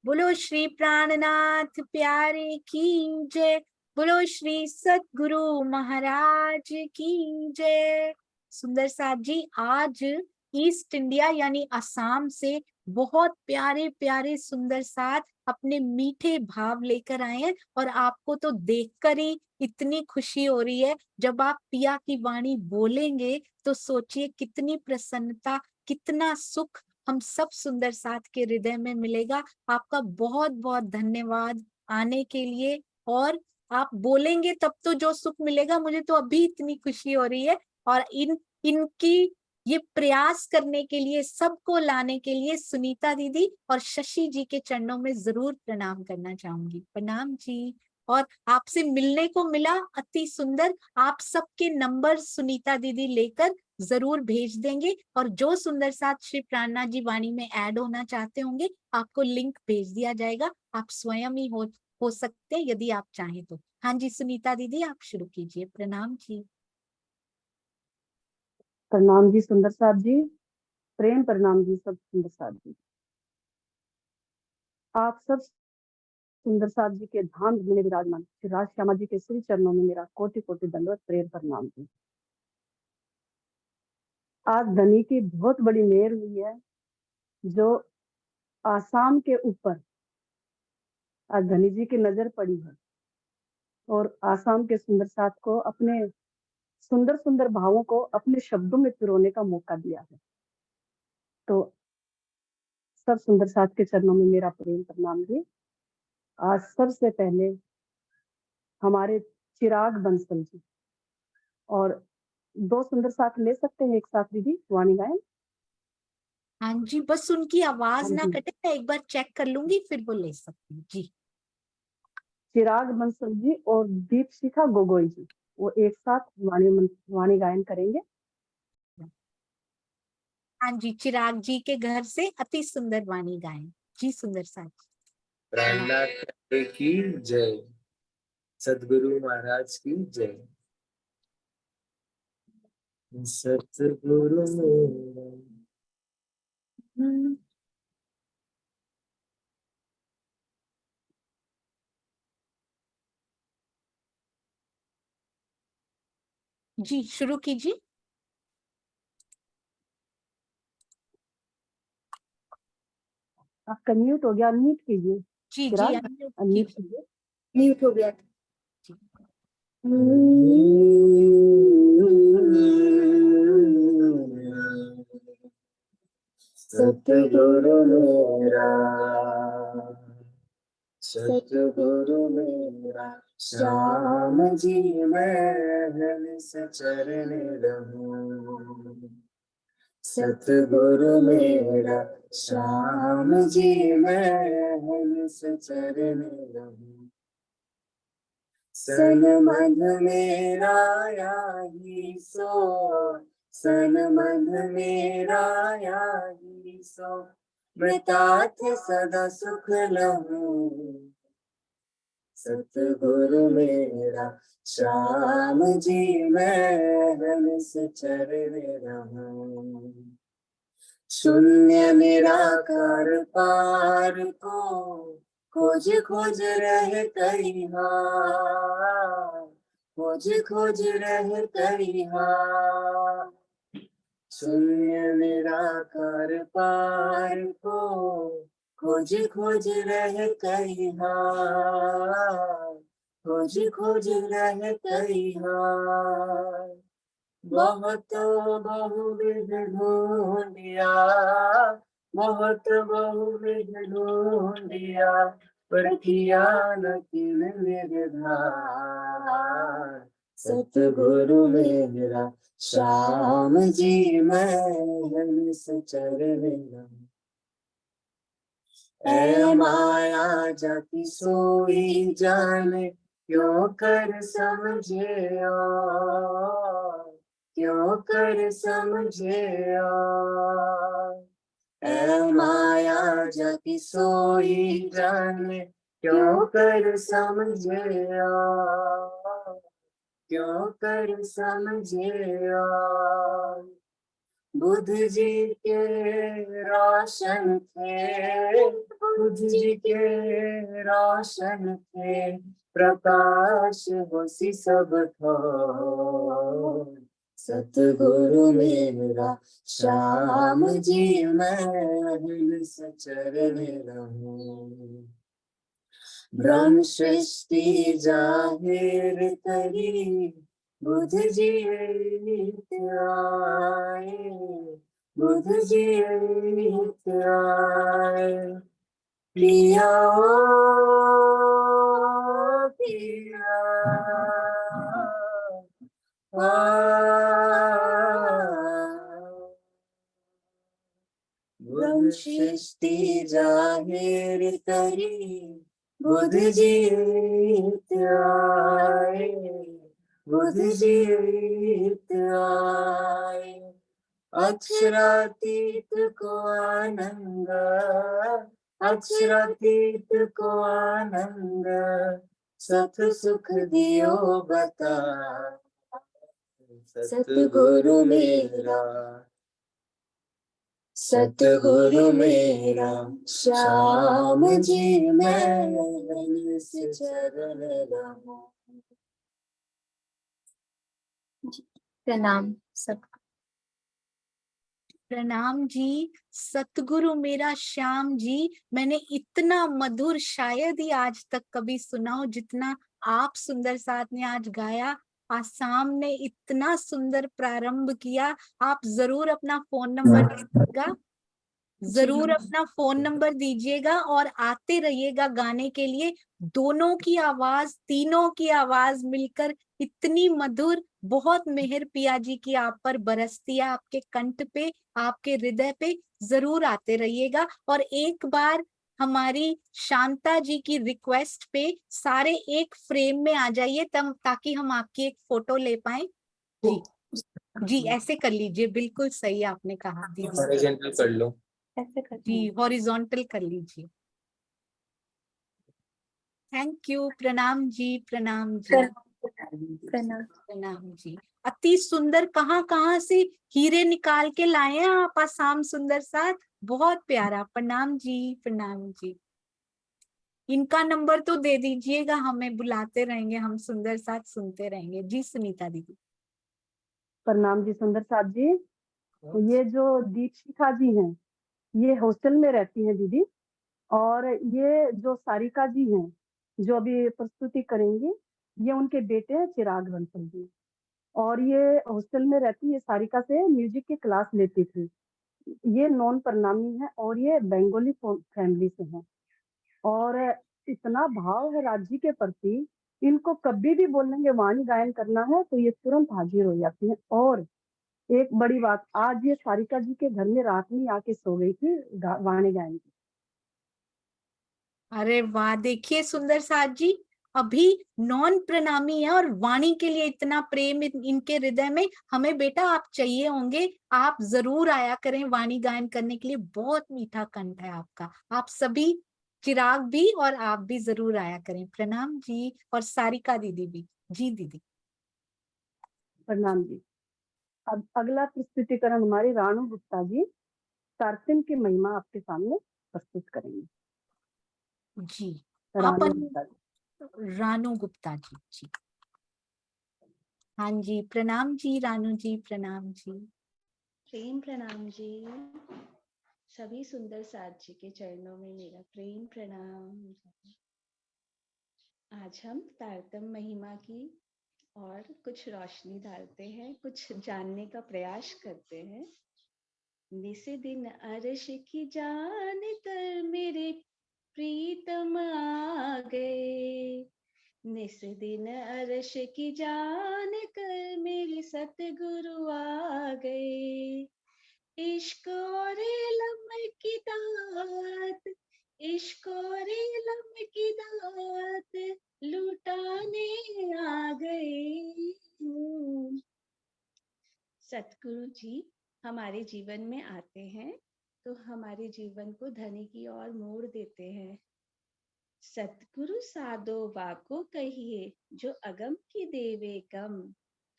बोलो श्री प्राणनाथ प्यारे की जय। बोलो श्री सतगुरु महाराज की जय। सुंदर साथ जी, आज ईस्ट इंडिया यानी असम से बहुत प्यारे प्यारे सुंदर साथ अपने मीठे भाव लेकर आए हैं, और आपको तो देखकर ही इतनी खुशी हो रही है। जब आप पिया की वाणी बोलेंगे तो सोचिए कितनी प्रसन्नता, कितना सुख हम सब सुंदर साथ के हृदय में मिलेगा। आपका बहुत बहुत धन्यवाद आने के लिए। और आप बोलेंगे तब तो जो सुख मिलेगा, मुझे तो अभी इतनी खुशी हो रही है। और इनकी ये प्रयास करने के लिए, सबको लाने के लिए सुनीता दीदी और शशि जी के चरणों में जरूर प्रणाम करना चाहूंगी। प्रणाम जी। और आपसे मिलने को मिला, अति सुंदर। आप सबके नंबर सुनीता दीदी लेकर जरूर भेज देंगे, और जो सुंदर साथ श्री प्राणनाथ जी वाणी में ऐड होना चाहते होंगे, आपको लिंक भेज दिया जाएगा। आप स्वयं ही हो सकते हैं यदि आप चाहें तो। हाँ जी सुनीता दीदी, आप शुरू कीजिए। प्रणाम जी। प्रणाम जी सुंदर साथ जी, प्रेम प्रणाम जी सब सुंदर साथ जी। आप सब सुंदर साथ जी के धाम में विराजमान श्री राज श्यामा जी के श्री चरणों में मेरा कोटि कोटि दंडवत प्रेम प्रणाम जी। आज धनी की बहुत बड़ी मेहर हुई है, जो आसाम के ऊपर आज धनी जी की नजर पड़ी है, और आसाम के सुंदर साथ को अपने सुंदर सुंदर भावों को अपने शब्दों में पिरोने का मौका दिया है। तो सब सुंदर साथ के चरणों में मेरा प्रेम प्रणाम जी। आज सबसे पहले हमारे चिराग बंसल जी, और दो सुंदर साथ ले सकते हैं एक साथ दीदी वाणी गायन। हाँ जी, बस उनकी आवाज हाँ ना जी, कटे, मैं एक बार चेक कर लूंगी, फिर वो ले सकती हूँ जी। चिराग बंसल जी और दीपशिखा गोगोई जी, वो एक साथ वाणी गायन करेंगे। हाँ जी, चिराग जी के घर से अति सुंदर वाणी गायन जी। सुंदर साथ प्राणनाथ की जय, सदगुरु महाराज की जय। सतगुरु जी, शुरू कीजिए। आपका म्यूट हो गया, अनम्यूट कीजिए। जी जी, चिराग अनम्यूट अनम्यूट कीजिए। कीजिए, म्यूट हो गया। जी। सतगुरु मेरा, सतगुरु मेरा, श्याम जी मैं सचरण रहूं। सतगुरु मेरा, श्याम जी मैं सचरण रहूं। सन मन मेरा याही सो, सन मन मेरा याही सो, मृतात सदा सुख लहूं। सतगुरु मेरा, श्याम जी मैं चरण रहूं। शून्य निराकार पार को खोज खोज रह करिहा, खोज खोज रह करिहा। शून्य निराकार पार को खोज खोज रह करिहा, खोज खोज रह करिहा। बहुत बहुविध ढूंढिया, बहुत बहुविध ढूंढिया, पर किया न किन निर्धार। सतगुरु मेरा, श्याम जी मैं सचरण रहूं। ऐ माया जाति सोई जाने, क्यों कर समझे क्यों कर समझे। ऐ माया जाति सोई जाने, क्यों कर समझे क्यों कर समझे। बुद्ध जी के रोशन थे, बुद्ध जी के रोशन थे, प्रकाश होसी सब था। सतगुरु मेरा श्याम जी, मैं सचरण रहूं। ब्रह्म सृष्टि जाहिर करी, बुद्ध जी नित आए, बुद्ध जी नित आए। पिया ओ पिया, ब्रह्म सृष्टि जाहिर करी, बुद्ध जी नित आए, बुद्ध जी नित आए। अक्षरातीत को आनंद, अक्षरातीत को आनंद, सत सुख दियो बता। सतगुरु मेरा, सतगुरु मेरा श्याम जी, मैं चरण रहूं। प्रणाम सब। प्रणाम जी। सतगुरु मेरा श्याम जी, मैंने इतना मधुर शायद ही आज तक कभी सुना हो जितना आप सुंदर साथ ने आज गाया। आसाम ने इतना सुंदर प्रारंभ किया। आप जरूर अपना फोन नंबर दीजिएगा, जरूर अपना फोन नंबर दीजिएगा और आते रहिएगा गाने के लिए। दोनों की आवाज, तीनों की आवाज मिलकर इतनी मधुर, बहुत मेहर पिया जी की आप पर बरसती है, आपके कंठ पे, आपके हृदय पे। जरूर आते रहिएगा। और एक बार हमारी शांता जी की रिक्वेस्ट पे सारे एक फ्रेम में आ जाइए, तब ताकि हम आपकी एक फोटो ले पाए। जी जी, ऐसे कर लीजिए, बिल्कुल सही आपने कहा दीदी। हॉरिजॉन्टल कर लो। ऐसे कर जी, हॉरिजॉन्टल कर लीजिए। Thank you. प्रणाम जी, प्रणाम जी, प्रणाम। प्रणाम जी। अति सुंदर, कहाँ कहाँ से हीरे निकाल के लाए हैं आप आसाम सुंदर साथ, बहुत प्यारा। प्रणाम जी, प्रणाम जी। इनका नंबर तो दे दीजिएगा, हमें बुलाते रहेंगे, हम सुंदर साथ सुनते रहेंगे। जी सुनीता दीदी। प्रणाम जी सुंदर साथ जी। तो ये जो दीक्षिका जी हैं, ये हॉस्टल में रहती हैं दीदी। और ये जो सारिका जी हैं, जो अभी प्रस्तुति करेंगी, ये उनके बेटे हैं चिराग बंसल जी। और ये हॉस्टल में रहती है, सारिका से म्यूजिक की क्लास लेती थी। ये नॉन प्रणामी है और ये बंगाली फैमिली से हैं। और इतना भाव है राज्य के प्रति, इनको कभी भी बोलेंगे वाणी गायन करना है तो ये तुरंत हाजिर हो जाती हैं। और एक बड़ी बात, आज ये सारिका जी के घर में रात में आके सो गई थी वाणी गायन की। अरे वाह, देखिए सुंदर साथ जी, अभी नॉन प्रणामी है और वाणी के लिए इतना प्रेम इनके हृदय में। हमें बेटा आप चाहिए होंगे, आप जरूर आया करें वाणी गायन करने के लिए। बहुत मीठा कंठ है आपका। आप सभी, चिराग भी और आप भी जरूर आया करें। प्रणाम जी। और सारिका दीदी भी। जी दीदी। प्रणाम जी। अब अगला प्रस्तुतिकरण हमारे रानू गुप्ता जी तारसिन की महिमा आपके सामने प्रस्तुत करेंगे। जी रानू अपन, गुप्ता जी। रानू गुप्ता जी। जी हाँ जी, प्रणाम जी रानू जी, प्रणाम जी। प्रेम प्रणाम जी। सभी सुंदर साथ जी के चरणों में मेरा प्रेम प्रणाम। आज हम तारतम महिमा की और कुछ रोशनी डालते हैं, कुछ जानने का प्रयास करते हैं। निस दिन अरश की जान तर मेरे प्रीतम आ गए, निस दिन अरश की जान कर मेरे सतगुरु आ गए। इश्क और इल्म की दात, इश्क और इल्म की दात लुटाने आ गए। सतगुरु जी हमारे जीवन में आते हैं तो हमारे जीवन को धनी की ओर मोड़ देते हैं। सतगुरु साधो वाको कहिए, जो अगम की देवे गम,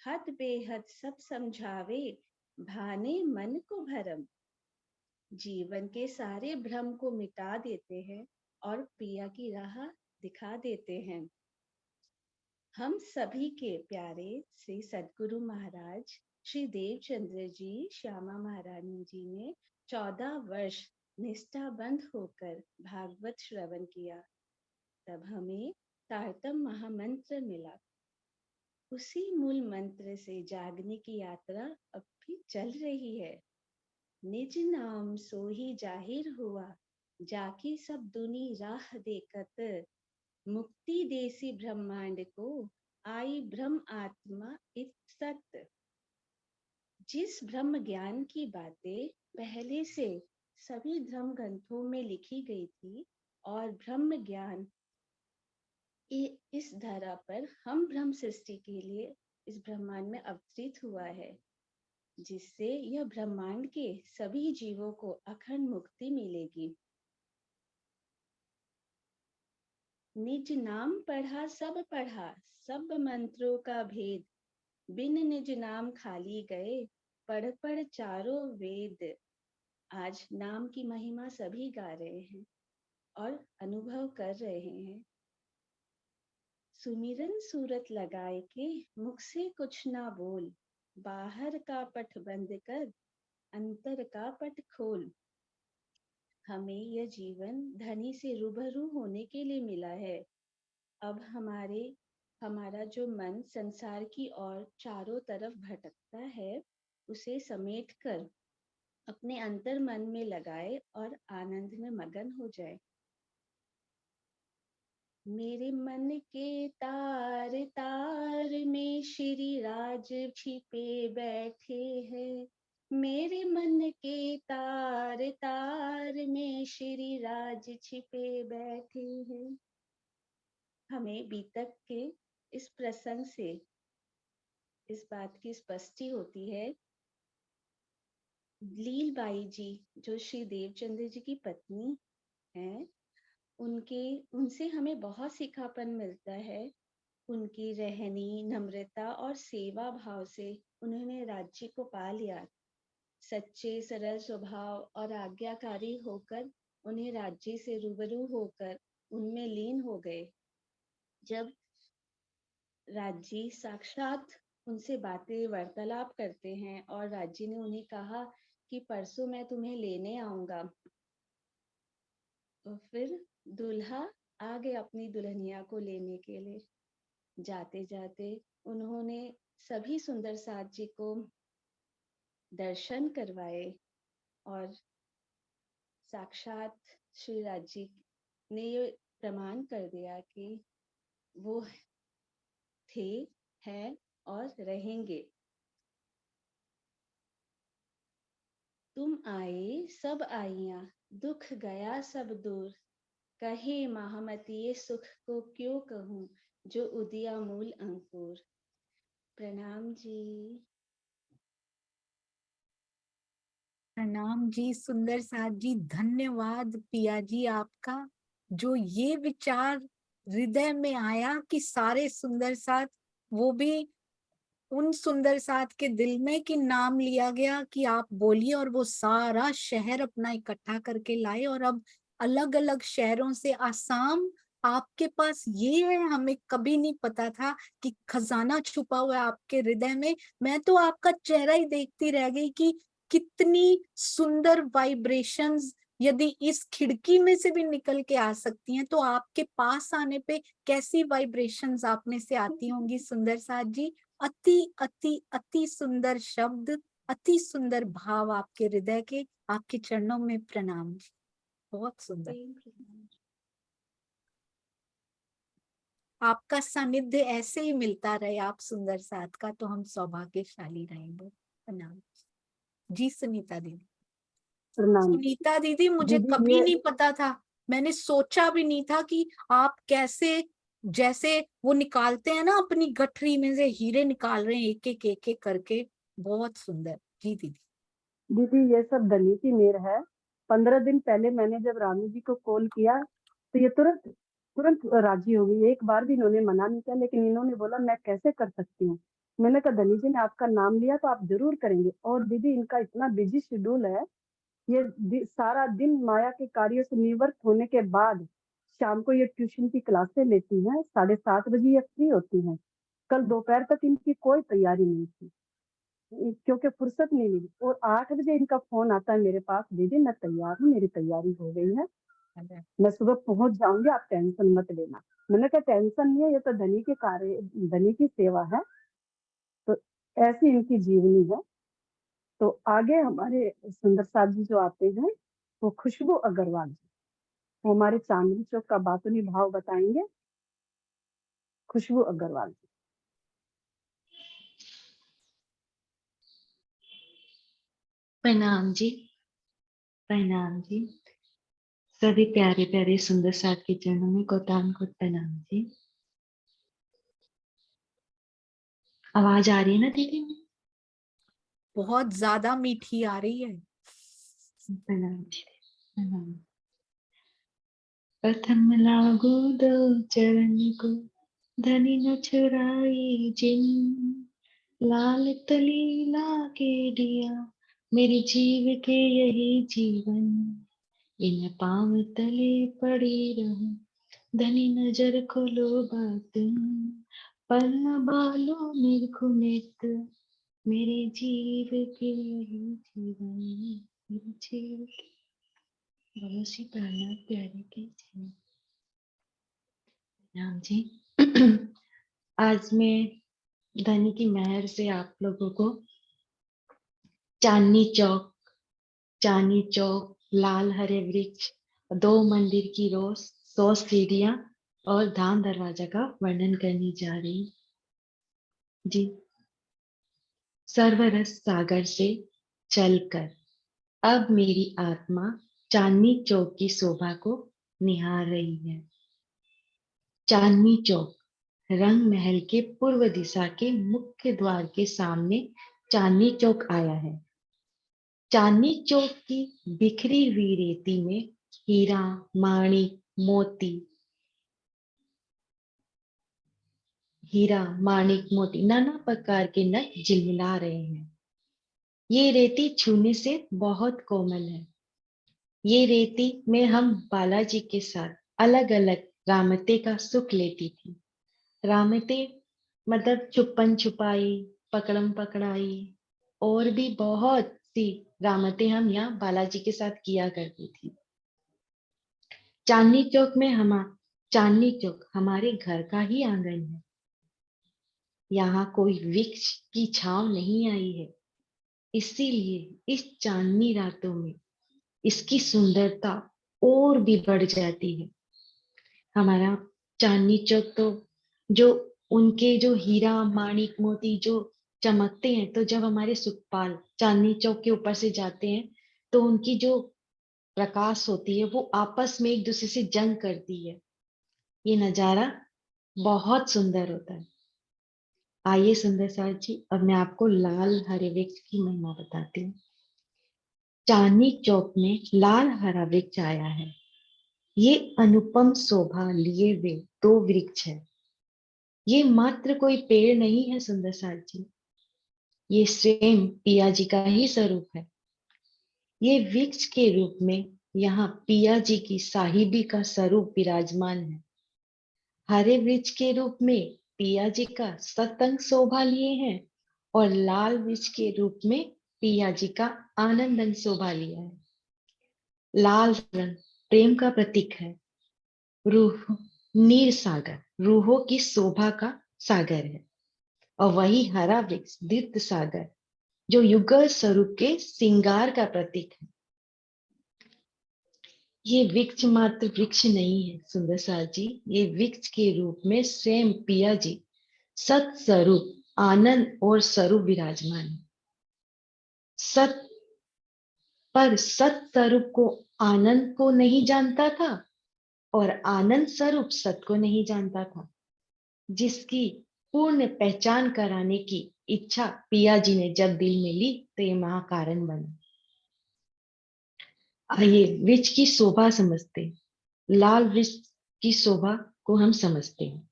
हद बेहद सब समझावे, भाने मन को भरम, जीवन के सारे भ्रम को मिटा देते हैं और पिया की राह दिखा देते हैं। हम सभी के प्यारे श्री सद्गुरु महाराज श्री देवचंद्र जी, श्यामा महारानी जी ने 14 वर्ष निष्ठाबंध होकर भागवत श्रवण किया। तब हमें तारतम महामंत्र मिला। उसी मूल मंत्र से जागने की यात्रा अब भी चल रही है। निज नाम सोही जाहिर हुआ, जाकी सब दुनी राह देखत, मुक्ति देसी ब्रह्मांड को आई ब्रह्म आत्मा इत सत। जिस ब्रह्म ज्ञान की बातें पहले से सभी धर्म ग्रंथों में लिखी गई थी और ब्रह्म ज्ञान इस धरा पर हम ब्रह्म सृष्टि के लिए इस ब्रह्मांड में अवतरित हुआ है, जिससे यह ब्रह्मांड के सभी जीवों को अखंड मुक्ति मिलेगी। निज नाम पढ़ा सब मंत्रों का भेद, बिन निज नाम खाली गए, पढ़ पढ़ चारों वेद। आज नाम की महिमा सभी गा रहे हैं और अनुभव कर रहे हैं। सुमिरन सूरत लगाए के मुख से कुछ ना बोल, बाहर का पट बंद कर अंतर का पट खोल। हमें यह जीवन धनी से रूबरू होने के लिए मिला है। अब हमारा जो मन संसार की ओर चारों तरफ भटकता है, उसे समेटकर अपने अंतर मन में लगाए और आनंद में मगन हो जाए। मेरे मन के तार तार में श्री राज छिपे बैठे हैं, मेरे मन के तार तार में श्री राज छिपे बैठे हैं। हमें बीतक के इस प्रसंग से इस बात की स्पष्टि होती है। लीलबाई जी जो श्री देवचंद्र जी की पत्नी हैं, उनसे हमें बहुत सीखापन मिलता है। उनकी रहनी, नम्रता और सेवा भाव से उन्होंने राज्य को पा लिया। सच्चे सरल स्वभाव और आज्ञाकारी होकर उन्हें राज्य से रूबरू होकर उनमें लीन हो गए। जब राज्य साक्षात उनसे बातें वार्तालाप करते हैं और राज्य ने उन्हें कहा कि परसों मैं तुम्हें लेने आऊंगा, और फिर दूल्हा आ गया अपनी दुल्हनिया को लेने के लिए। जाते जाते उन्होंने सभी सुंदर साथ जी को दर्शन करवाए और साक्षात श्री राज जी ने ये प्रमाण कर दिया कि वो थे, हैं और रहेंगे। तुम आए सब आइया, दुख गया सब दूर, कहे महामती सुख को क्यों कहूँ, जो उदिया मूल अंकुर। प्रणाम जी। प्रणाम जी सुंदर साथ जी, धन्यवाद पिया जी आपका, जो ये विचार हृदय में आया कि सारे सुंदर साथ, वो भी उन सुंदर साथ के दिल में कि नाम लिया गया कि आप बोलिए, और वो सारा शहर अपना इकट्ठा करके लाए। और अब अलग अलग शहरों से आसाम आपके पास ये है, हमें कभी नहीं पता था कि खजाना छुपा हुआ है आपके हृदय में। मैं तो आपका चेहरा ही देखती रह गई कि कितनी सुंदर वाइब्रेशंस यदि इस खिड़की में से भी निकल के आ सकती हैं, तो आपके पास आने पे कैसी वाइब्रेशंस आप में से आती होंगी सुंदर साथ जी। अति अति अति सुंदर शब्द, अति सुंदर भाव आपके हृदय के। आपके चरणों में प्रणाम जी, बहुत सुंदर। आपका सानिध्य ऐसे ही मिलता रहे आप सुंदर साथ का, तो हम सौभाग्यशाली रहेंगे। प्रणाम जी। सुनीता दीदी, प्रणाम। सुनीता दीदी, मुझे दीदी कभी ये नहीं पता था, मैंने सोचा भी नहीं था कि आप कैसे, जैसे वो निकालते हैं ना अपनी गठरी में से हीरे निकाल रहे हैं एक एक करके, बहुत सुंदर जी दीदी। दीदी ये सब धनी की मेहर है। 15 दिन पहले मैंने जब रानू जी को कॉल किया तो ये तुरंत राजी हो गई। एक बार भी इन्होंने मना नहीं किया, लेकिन इन्होंने बोला मैं कैसे कर सकती हूँ। मैंने कहा धनी जी ने आपका नाम लिया तो आप जरूर करेंगे। और दीदी इनका इतना बिजी शेड्यूल है, ये सारा दिन माया के कार्यों से निवृत्त होने के बाद शाम को ये ट्यूशन की क्लासें लेती हैं, 7:30 बजे ये फ्री होती हैं। कल दोपहर तक इनकी कोई तैयारी नहीं थी क्योंकि फुर्सत नहीं मिली। और 8 बजे इनका फोन आता है मेरे पास, दीदी मैं तैयार हूँ, मेरी तैयारी हो गई है, मैं सुबह पहुंच जाऊंगी, आप टेंशन मत लेना। मैंने कहा टेंशन नहीं है, ये तो धनी के कार्य, धनी की सेवा है। तो ऐसी इनकी जीवनी है। तो आगे हमारे सुंदर साहब जी जो आते हैं वो खुशबू अग्रवाल जी, वो हमारे चांदनी चौक का बातुनी भाव बताएंगे। खुशबू अग्रवाल जी। प्रणाम जी, प्रणाम जी। सभी प्यारे प्यारे सुंदर साथ के चरणों में कोटान कोट प्रणाम जी। आवाज आ रही है ना दीदी? बहुत ज्यादा मीठी आ रही है। प्रणाम जी, प्रणाम। प्रथम लागू दो चरण को, धनी न छुड़ाई जिन, लाल तली ला के दिया मेरी जीव के यही जीवन, इन पाँव तले पड़ी रहूं, धनी नजर खोलो बात, पल बालो निर्खुनित मेरे जीव के यही जीवन, मेरे जीव के बोलो सी प्राणनाथ प्यारे के जीवन। राम जी आज मैं धनी की मेहर से आप लोगों को चांदनी चौक, लाल हरे वृक्ष, 2 मंदिर की रोज, 100 सीढ़ियां और धाम दरवाजा का वर्णन करने जा रही जी। सर्वरस सागर से चलकर अब मेरी आत्मा चांदनी चौक की शोभा को निहार रही है। चांदनी चौक रंग महल के पूर्व दिशा के मुख्य द्वार के सामने चांदनी चौक आया है। चांदनी चौक की बिखरी हुई रेती में हीरा, माणिक, मोती नाना प्रकार के नट झिलमिला रहे हैं। ये रेती छूने से बहुत कोमल है। ये रेती में हम बालाजी के साथ अलग अलग रामते का सुख लेती थी। रामते मतलब छुपन छुपाई, पकड़म पकड़ाई और भी बहुत सी रामते हम यहाँ बालाजी के साथ किया करती थी। चांदनी चौक हमारे घर का ही आंगन है। यहाँ कोई वृक्ष की छांव नहीं आई है, इसीलिए इस चांदनी रातों में इसकी सुंदरता और भी बढ़ जाती है। हमारा चांदनी चौक तो जो उनके जो हीरा माणिक मोती जो चमकते हैं, तो जब हमारे सुखपाल चांदनी चौक के ऊपर से जाते हैं तो उनकी जो प्रकाश होती है वो आपस में एक दूसरे से जंग करती है। ये नजारा बहुत सुंदर होता है। आइए सुंदर साथ जी, अब मैं आपको लाल हरे वृक्ष की महिमा बताती हूँ। चांदनी चौक में लाल हरा वृक्ष आया है। ये अनुपम शोभा लिए हुए 2 वृक्ष है। ये मात्र कोई पेड़ नहीं है सुंदर साथ जी, ये स्वयं पिया जी का ही स्वरूप है। ये वृक्ष के रूप में यहाँ पिया जी की साहिबी का स्वरूप विराजमान है। हरे वृक्ष के रूप में पिया जी का सतंग शोभा लिए हैं और लाल वृक्ष के रूप में पिया जी का आनंदन शोभा लिया है। लाल रंग प्रेम का प्रतीक है। रूह नीर सागर रूहों की शोभा का सागर है। और वही हरा वृक्ष दीप्त सागर जो युगल स्वरूप के श्रृंगार का प्रतीक है। ये वृक्ष मात्र वृक्ष नहीं है सुंदर साथ जी, ये वृक्ष के रूप में स्वयं पिया जी सत स्वरूप आनंद और स्वरूप विराजमान है। सत स्वरूप को आनंद को नहीं जानता था और आनंद स्वरूप सत को नहीं जानता था, जिसकी पूर्ण पहचान कराने की इच्छा पिया जी ने जब दिल में ली तो ये महाकारण बना। आइए वृक्ष की शोभा समझते हैं। लाल वृक्ष की शोभा को हम समझते हैं।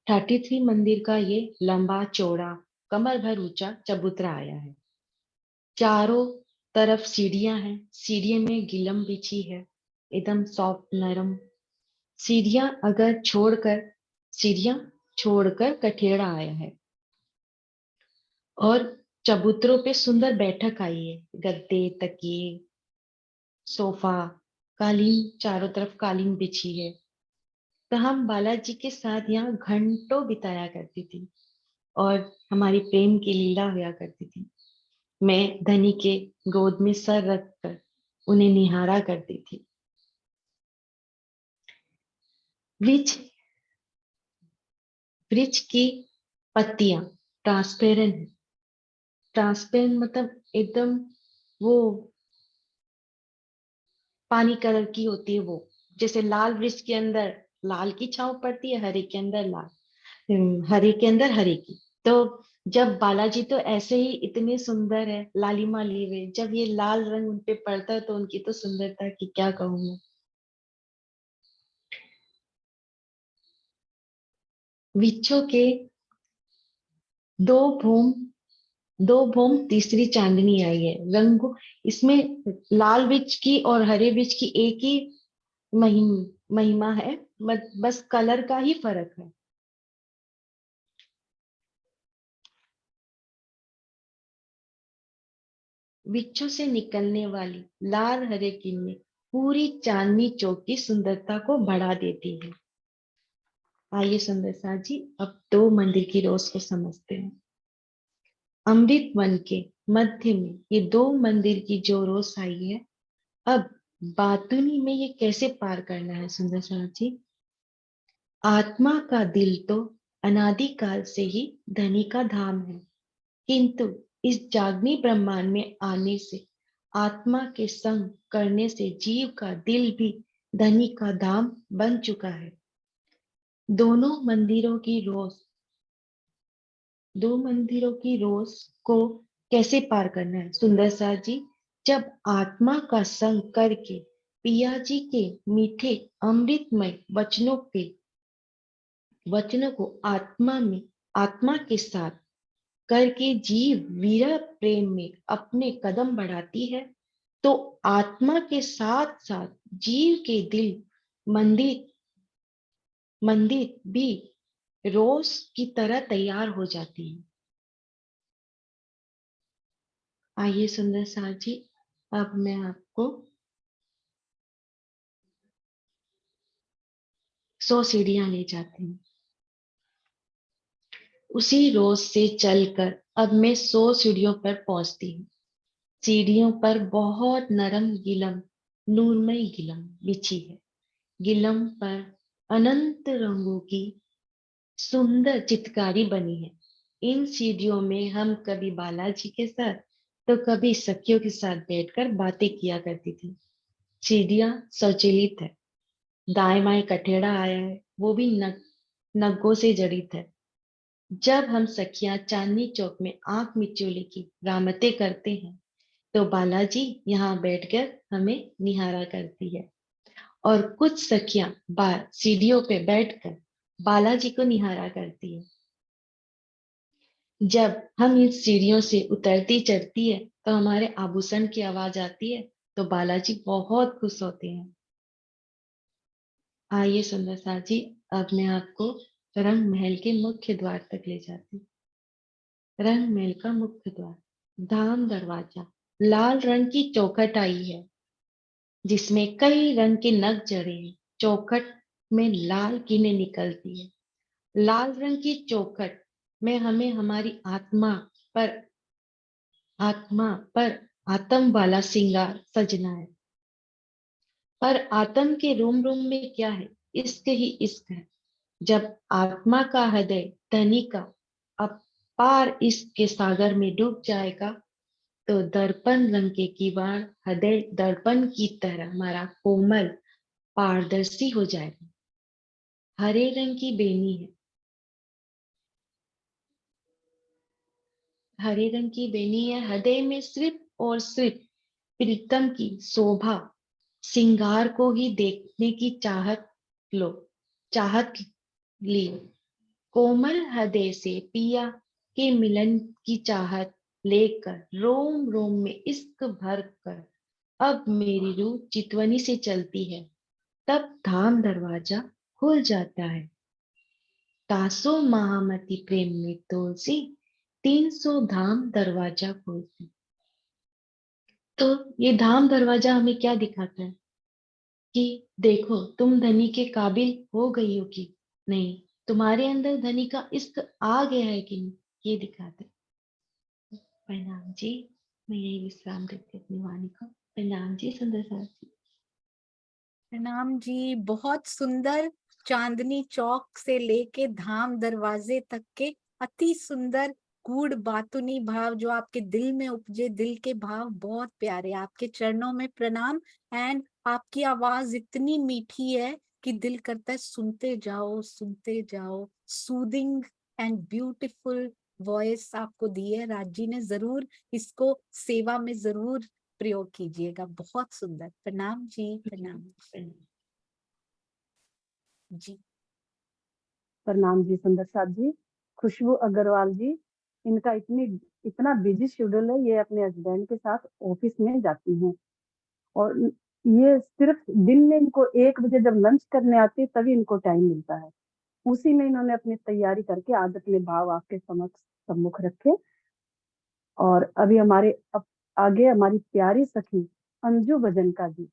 33 मंदिर का ये लंबा चौड़ा कमर भर ऊंचा चबूतरा आया है। चारों तरफ सीढ़ियां हैं, सीढ़ी में गिलम बिछी है, एकदम सॉफ्ट नरम। सीढ़ियां छोड़कर कठेड़ा आया है और चबूतरों पे सुंदर बैठक आई है, गद्दे, तकिए, सोफा, कालीन, चारों तरफ कालीन बिछी है। तो हम बालाजी के साथ यहाँ घंटों बिताया करती थी और हमारी प्रेम की लीला हुआ करती थी। मैं धनी के गोद में सर रखकर उन्हें निहारा करती थी। वृक्ष की पत्तियां ट्रांसपेरेंट है। ट्रांसपेरेंट मतलब एकदम वो पानी कलर की होती है, वो जैसे लाल वृक्ष के अंदर लाल की छांव पड़ती है, हरे के अंदर लाल, हरे के अंदर हरे की। तो जब बालाजी तो ऐसे ही इतने सुंदर है, लालिमा लिए हुए, जब ये लाल रंग उन पे पड़ता है तो उनकी तो सुंदरता की क्या कहूँ मैं। वृक्षों के दो भूम दो भूम तीसरी चांदनी आई है। रंगों इसमें लाल वृक्ष की और हरे वृक्ष की एक ही महिमा है, बस कलर का ही फर्क है। वृक्षों से निकलने वाली लाल हरे किरणें पूरी चांदनी चौक की सुंदरता को बढ़ा देती है। आइए सुंदर साथ जी अब दो मंदिर की रोज को समझते हैं। अमृत वन के मध्य में ये दो मंदिर की जो रोज आई है, अब बातुनी में ये कैसे पार करना है सुंदर साथ जी। आत्मा का दिल तो अनादिकाल से ही धनी का धाम है, किंतु इस जागनी ब्रह्मांड में आने से, आत्मा के संग करने से जीव का दिल भी धनी का धाम बन चुका है। दोनों मंदिरों की रोज को कैसे पार करना है सुंदर सा जी। जब आत्मा का संग करके पिया जी के मीठे अमृतमय वचनों को आत्मा के साथ करके जीव वीरा प्रेम में अपने कदम बढ़ाती है, तो आत्मा के साथ साथ जीव के दिल मंदिर भी रोज की तरह तैयार हो जाती है। आइए सुंदर साथ जी अब मैं आपको 100 सीढ़ियां ले जाती हूँ। उसी रोज से चलकर अब मैं 100 सीढ़ियों पर पहुंचती हूँ। सीढ़ियों पर बहुत नरम नूरमय गिलम बिछी है। गिलम पर अनंत रंगों की सुंदर चित्रकारी बनी है। इन सीढ़ियों में हम कभी बालाजी के साथ तो कभी सखियों के साथ बैठकर बातें किया करती थी। सीढ़ियां स्वचालित है, दाएं बाएं कठेड़ा आया है, वो भी नगों से जड़ित है। जब हम सखियां चांदनी चौक में आंख मिचोली की रामतें करते हैं, तो बालाजी यहाँ बैठकर हमें निहारा करती है और कुछ सखियां बाहर सीढ़ियों पे बैठकर बालाजी को निहारा करती है। जब हम इन सीढ़ियों से उतरती चढ़ती है तो हमारे आभूषण की आवाज आती है, तो बालाजी बहुत खुश होते हैं। आइए सुंदर साथ जी अब मैं आपको रंग महल के मुख्य द्वार तक ले जाती हूँ। रंग महल का मुख्य द्वार, धाम दरवाजा, लाल रंग की चौखट आई है जिसमें कई रंग के नग जड़े हैं। चौखट में लाल किरणें निकलती है। लाल रंग की चौखट में हमें हमारी पर आत्म वाला श्रृंगार सजना है। पर आत्म के रोम रोम में क्या है? इश्क ही इश्क है। जब आत्मा का हृदय धनी का अपार इश्क के सागर में डूब जाएगा, तो दर्पण रंग के किवाड़ हृदय दर्पण की तरह हमारा कोमल पारदर्शी हो जाएगा। हरे रंग की बेनी है। हरे रंग की बेनी है। हृदय में सिर्फ और सिर्फ प्रीतम की शोभा श्रृंगार को ही देखने की चाहत ली। कोमल हृदय से पिया के मिलन की चाहत लेकर रोम रोम में इश्क भर कर अब मेरी रूह चितवनी से चलती है, तब धाम दरवाजा खुल जाता है। तासो महामती प्रेम में तुलसी, 300 धाम दरवाजा खोलती। तो ये धाम दरवाजा हमें क्या दिखाता है कि देखो तुम धनी के काबिल हो गई हो कि नहीं, तुम्हारे अंदर धनी का इश्क आ गया है कि नहीं, ये दिखाते। प्रणाम जी, मैं यही विश्राम देती हूँ अपनी वाणी को। प्रणाम जी सुंदर साथ जी। प्रणाम जी। बहुत सुंदर। चांदनी चौक से लेके धाम दरवाजे तक के अति सुंदर गूढ़ बातुनी भाव जो आपके दिल में उपजे, दिल के भाव बहुत प्यारे। आपके चरणों में प्रणाम। एंड आपकी आवाज इतनी मीठी है कि दिल करता है सुनते जाओ सुनते जाओ। सूदिंग एंड ब्यूटीफुल वॉइस आपको दी है। राज जी ने जरूर इसको सेवा में जरूर प्रयोग कीजिएगा। बहुत सुंदर। प्रणाम जी, प्रणाम जी। प्रणाम जी सुंदर साथ जी। खुशबू अग्रवाल जी, इनका इतना बिजी शेड्यूल है, ये अपने हस्बैंड के साथ ऑफिस में जाती हैं और ये सिर्फ दिन में इनको 1 बजे जब लंच करने आती है तभी इनको टाइम मिलता है। उसी में इन्होंने अपनी तैयारी करके आज अपने भाव आपके सम्मुख रखे। और अभी आगे हमारी प्यारी सखी अंजू भजनका जी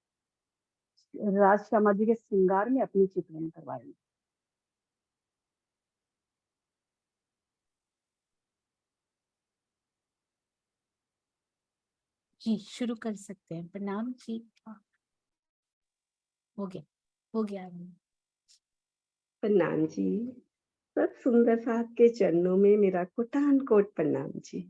राज श्यामा जी के श्रृंगार में अपनी चितवन करवाएंगे। जी शुरू कर सकते हैं। प्रणाम जी। हो गया, हो गया। प्रणाम जी। सब सुंदर साथ के चरणों में मेरा कोटान कोट प्रणाम जी।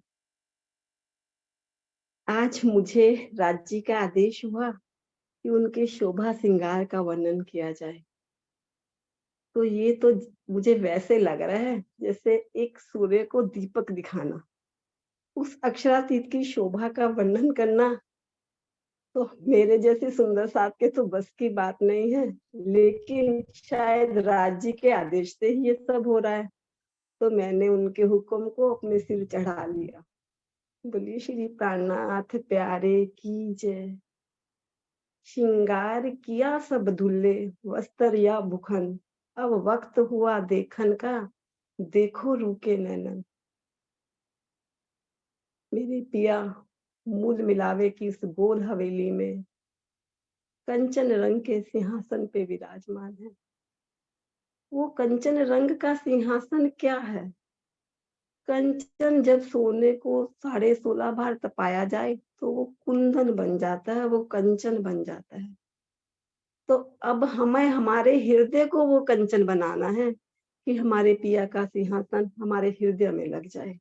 आज मुझे राज्य का आदेश हुआ कि उनके शोभा श्रृंगार का वर्णन किया जाए। तो ये तो मुझे वैसे लग रहा है जैसे एक सूर्य को दीपक दिखाना, उस अक्षरातीत की शोभा का वर्णन करना तो मेरे जैसे सुंदर साथ के तो बस की बात नहीं है। लेकिन शायद राज्य के आदेश से ही ये सब हो रहा है, तो मैंने उनके हुक्म को अपने सिर चढ़ा लिया। बोलिए श्री प्राणनाथ प्यारे की जय। श्रृंगार किया सब धुल्ले, वस्त्र या भुखन, अब वक्त हुआ देखन का, देखो रूके नैनन। मेरे पिया मूल मिलावे की इस गोल हवेली में कंचन रंग के सिंहासन पे विराजमान है। वो कंचन रंग का सिंहासन क्या है? कंचन जब सोने को 16.5 बार तपाया जाए तो वो कुंदन बन जाता है, वो कंचन बन जाता है। तो अब हमें हमारे हृदय को वो कंचन बनाना है कि हमारे पिया का सिंहासन हमारे हृदय में लग जाए।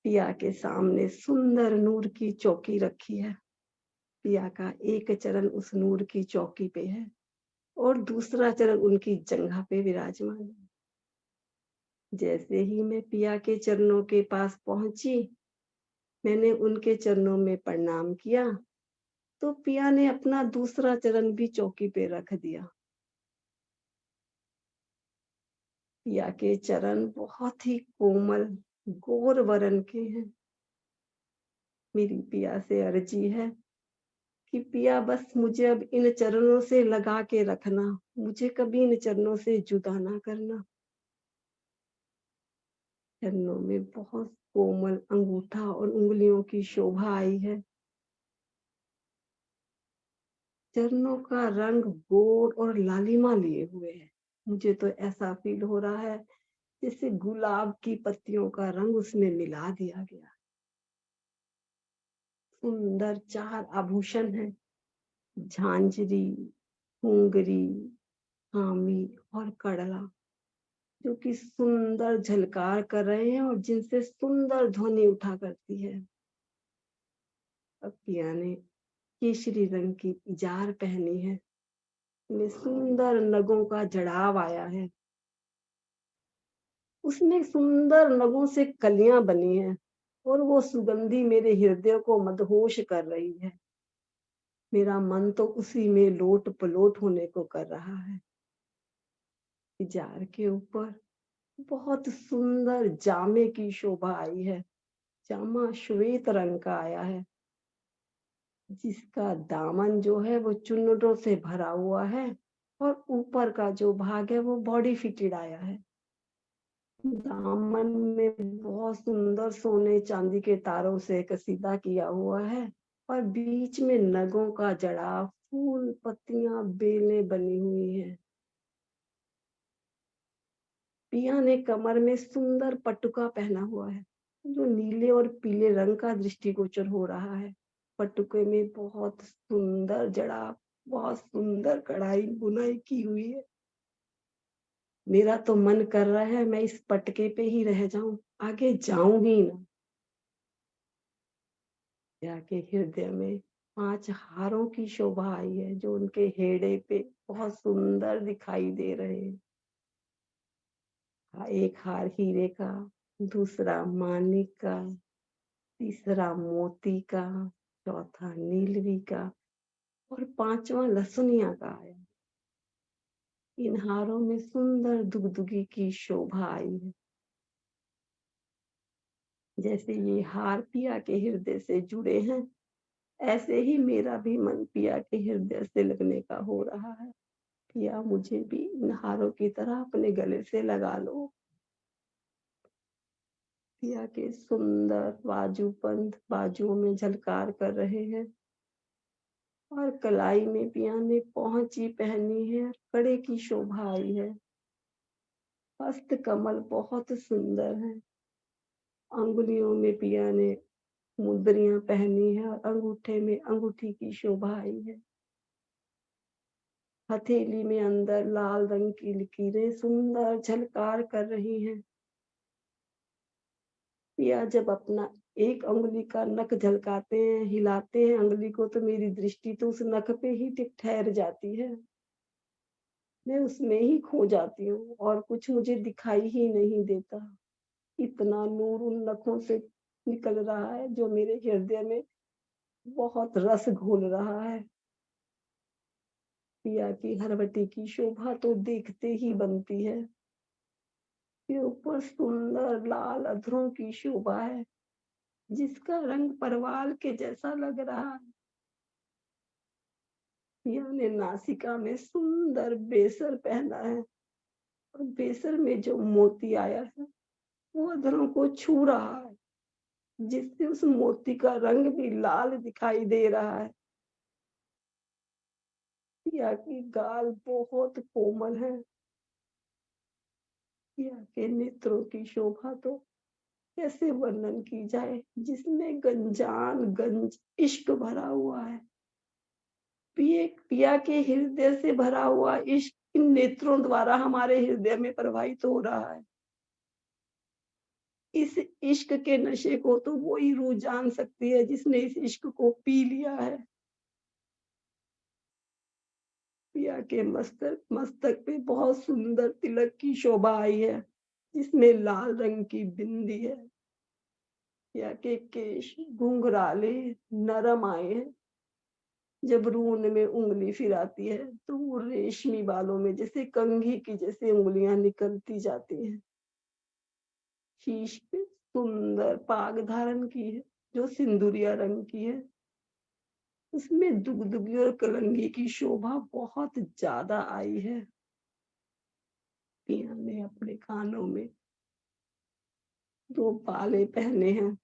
पिया के सामने सुंदर नूर की चौकी रखी है। पिया का एक चरण उस नूर की चौकी पे है और दूसरा चरण उनकी जंघा पे विराजमान है। जैसे ही मैं पिया के चरणों के पास पहुंची, मैंने उनके चरणों में प्रणाम किया तो पिया ने अपना दूसरा चरण भी चौकी पे रख दिया। पिया के चरण बहुत ही कोमल गोर वरण के हैं। मेरी पिया से अर्जी है कि पिया बस मुझे अब इन चरणों से लगा के रखना, मुझे कभी इन चरणों से जुदा ना करना। चरणों में बहुत कोमल अंगूठा और उंगलियों की शोभा आई है। चरणों का रंग गोर और लालिमा लिए हुए है। मुझे तो ऐसा फील हो रहा है जैसे गुलाब की पत्तियों का रंग उसमें मिला दिया गया। सुंदर 4 आभूषण है, झांझरी, घुंघरी, हामी और कड़ला, जो कि सुंदर झलकार कर रहे हैं और जिनसे सुंदर ध्वनि उठा करती है। अब पिया ने केसरी रंग की इजार पहनी है, में सुंदर नगों का जड़ाव आया है। उसमें सुंदर नगों से कलियां बनी हैं और वो सुगंधी मेरे हृदय को मदहोश कर रही है। मेरा मन तो उसी में लोट पलोट होने को कर रहा है। इजार के ऊपर बहुत सुंदर जामे की शोभा आई है। जामा श्वेत रंग का आया है, जिसका दामन जो है वो चुन्नटों से भरा हुआ है और ऊपर का जो भाग है वो बॉडी फिटेड आया है। दामन में बहुत सुंदर सोने चांदी के तारों से कसीदा किया हुआ है और बीच में नगों का जड़ाव, फूल, पत्तियां, बेलें बनी हुई हैं। पिया ने कमर में सुंदर पटुका पहना हुआ है, जो नीले और पीले रंग का दृष्टिगोचर हो रहा है। पटुके में बहुत सुंदर जड़ाव, बहुत सुंदर कढ़ाई बुनाई की हुई है। मेरा तो मन कर रहा है मैं इस पटके पे ही रह जाऊं, आगे जाऊं ही ना। पिया के हृदय में 5 हारों की शोभा आई है, जो उनके हेड़े पे बहुत सुंदर दिखाई दे रहे हैं। एक हार हीरे का, दूसरा मानिक का, तीसरा मोती का, चौथा नीलवी का और 5वां लहसुनिया का आया। इन हारों में सुंदर दुगदुगी की शोभा आई है। जैसे ये हार पिया के हृदय से जुड़े हैं, ऐसे ही मेरा भी मन पिया के हृदय से लगने का हो रहा है। पिया, मुझे भी इन हारों की तरह अपने गले से लगा लो। पिया के सुंदर बाजूबंद बाजुओं में झलकार कर रहे हैं और कलाई में पिया ने पहुंची पहनी है, कड़े की शोभा आई है। हस्त कमल बहुत सुंदर है। अंगुलियों में पिया ने मुद्रियां पहनी है और अंगूठे में अंगूठी की शोभा आई है। हथेली में अंदर लाल रंग की लकीरें सुंदर झलकार कर रही हैं। पिया जब अपना एक अंगुली का नख झलकाते हैं, हिलाते हैं अंगुली को, तो मेरी दृष्टि तो उस नख पे ही ठहर जाती है। मैं उसमें ही खो जाती हूँ और कुछ मुझे दिखाई ही नहीं देता। इतना नूर उन नखों से निकल रहा है, जो मेरे हृदय में बहुत रस घोल रहा है। पिया की हरवटी की शोभा तो देखते ही बनती है। के ऊपर सुंदर लाल अधरों की शोभा है, जिसका रंग परवाल के जैसा लग रहा है। पिया ने नासिका में सुंदर बेसर पहना है और बेसर में जो मोती आया है वो अधरों को छू रहा है, जिससे उस मोती का रंग भी लाल दिखाई दे रहा है। पिया की गाल बहुत कोमल है। पिया के नेत्रों की शोभा तो कैसे वर्णन की जाए, जिसमें गंजान गंज इश्क भरा हुआ है। पिया के हृदय से भरा हुआ इश्क इन नेत्रों द्वारा हमारे हृदय में प्रवाहित हो रहा है। इस इश्क के नशे को तो वो ही रूह जान सकती है, जिसने इस इश्क को पी लिया है। पिया के मस्तक मस्तक पे बहुत सुंदर तिलक की शोभा आई है, जिसमें लाल रंग की बिंदी है। पिया के केश घुंघराले नरम आए हैं। जब रूह में उंगली फिराती है तो वो रेशमी बालों में जैसे कंघी की जैसे उंगलियां निकलती जाती हैं। शीश पे सुंदर पाग धारण की है, जो सिंदूरिया रंग की है। उसमें दुगदुगी और कलंगी की शोभा बहुत ज्यादा आई है। पिया ने अपने कानों में 2 बाले पहने हैं।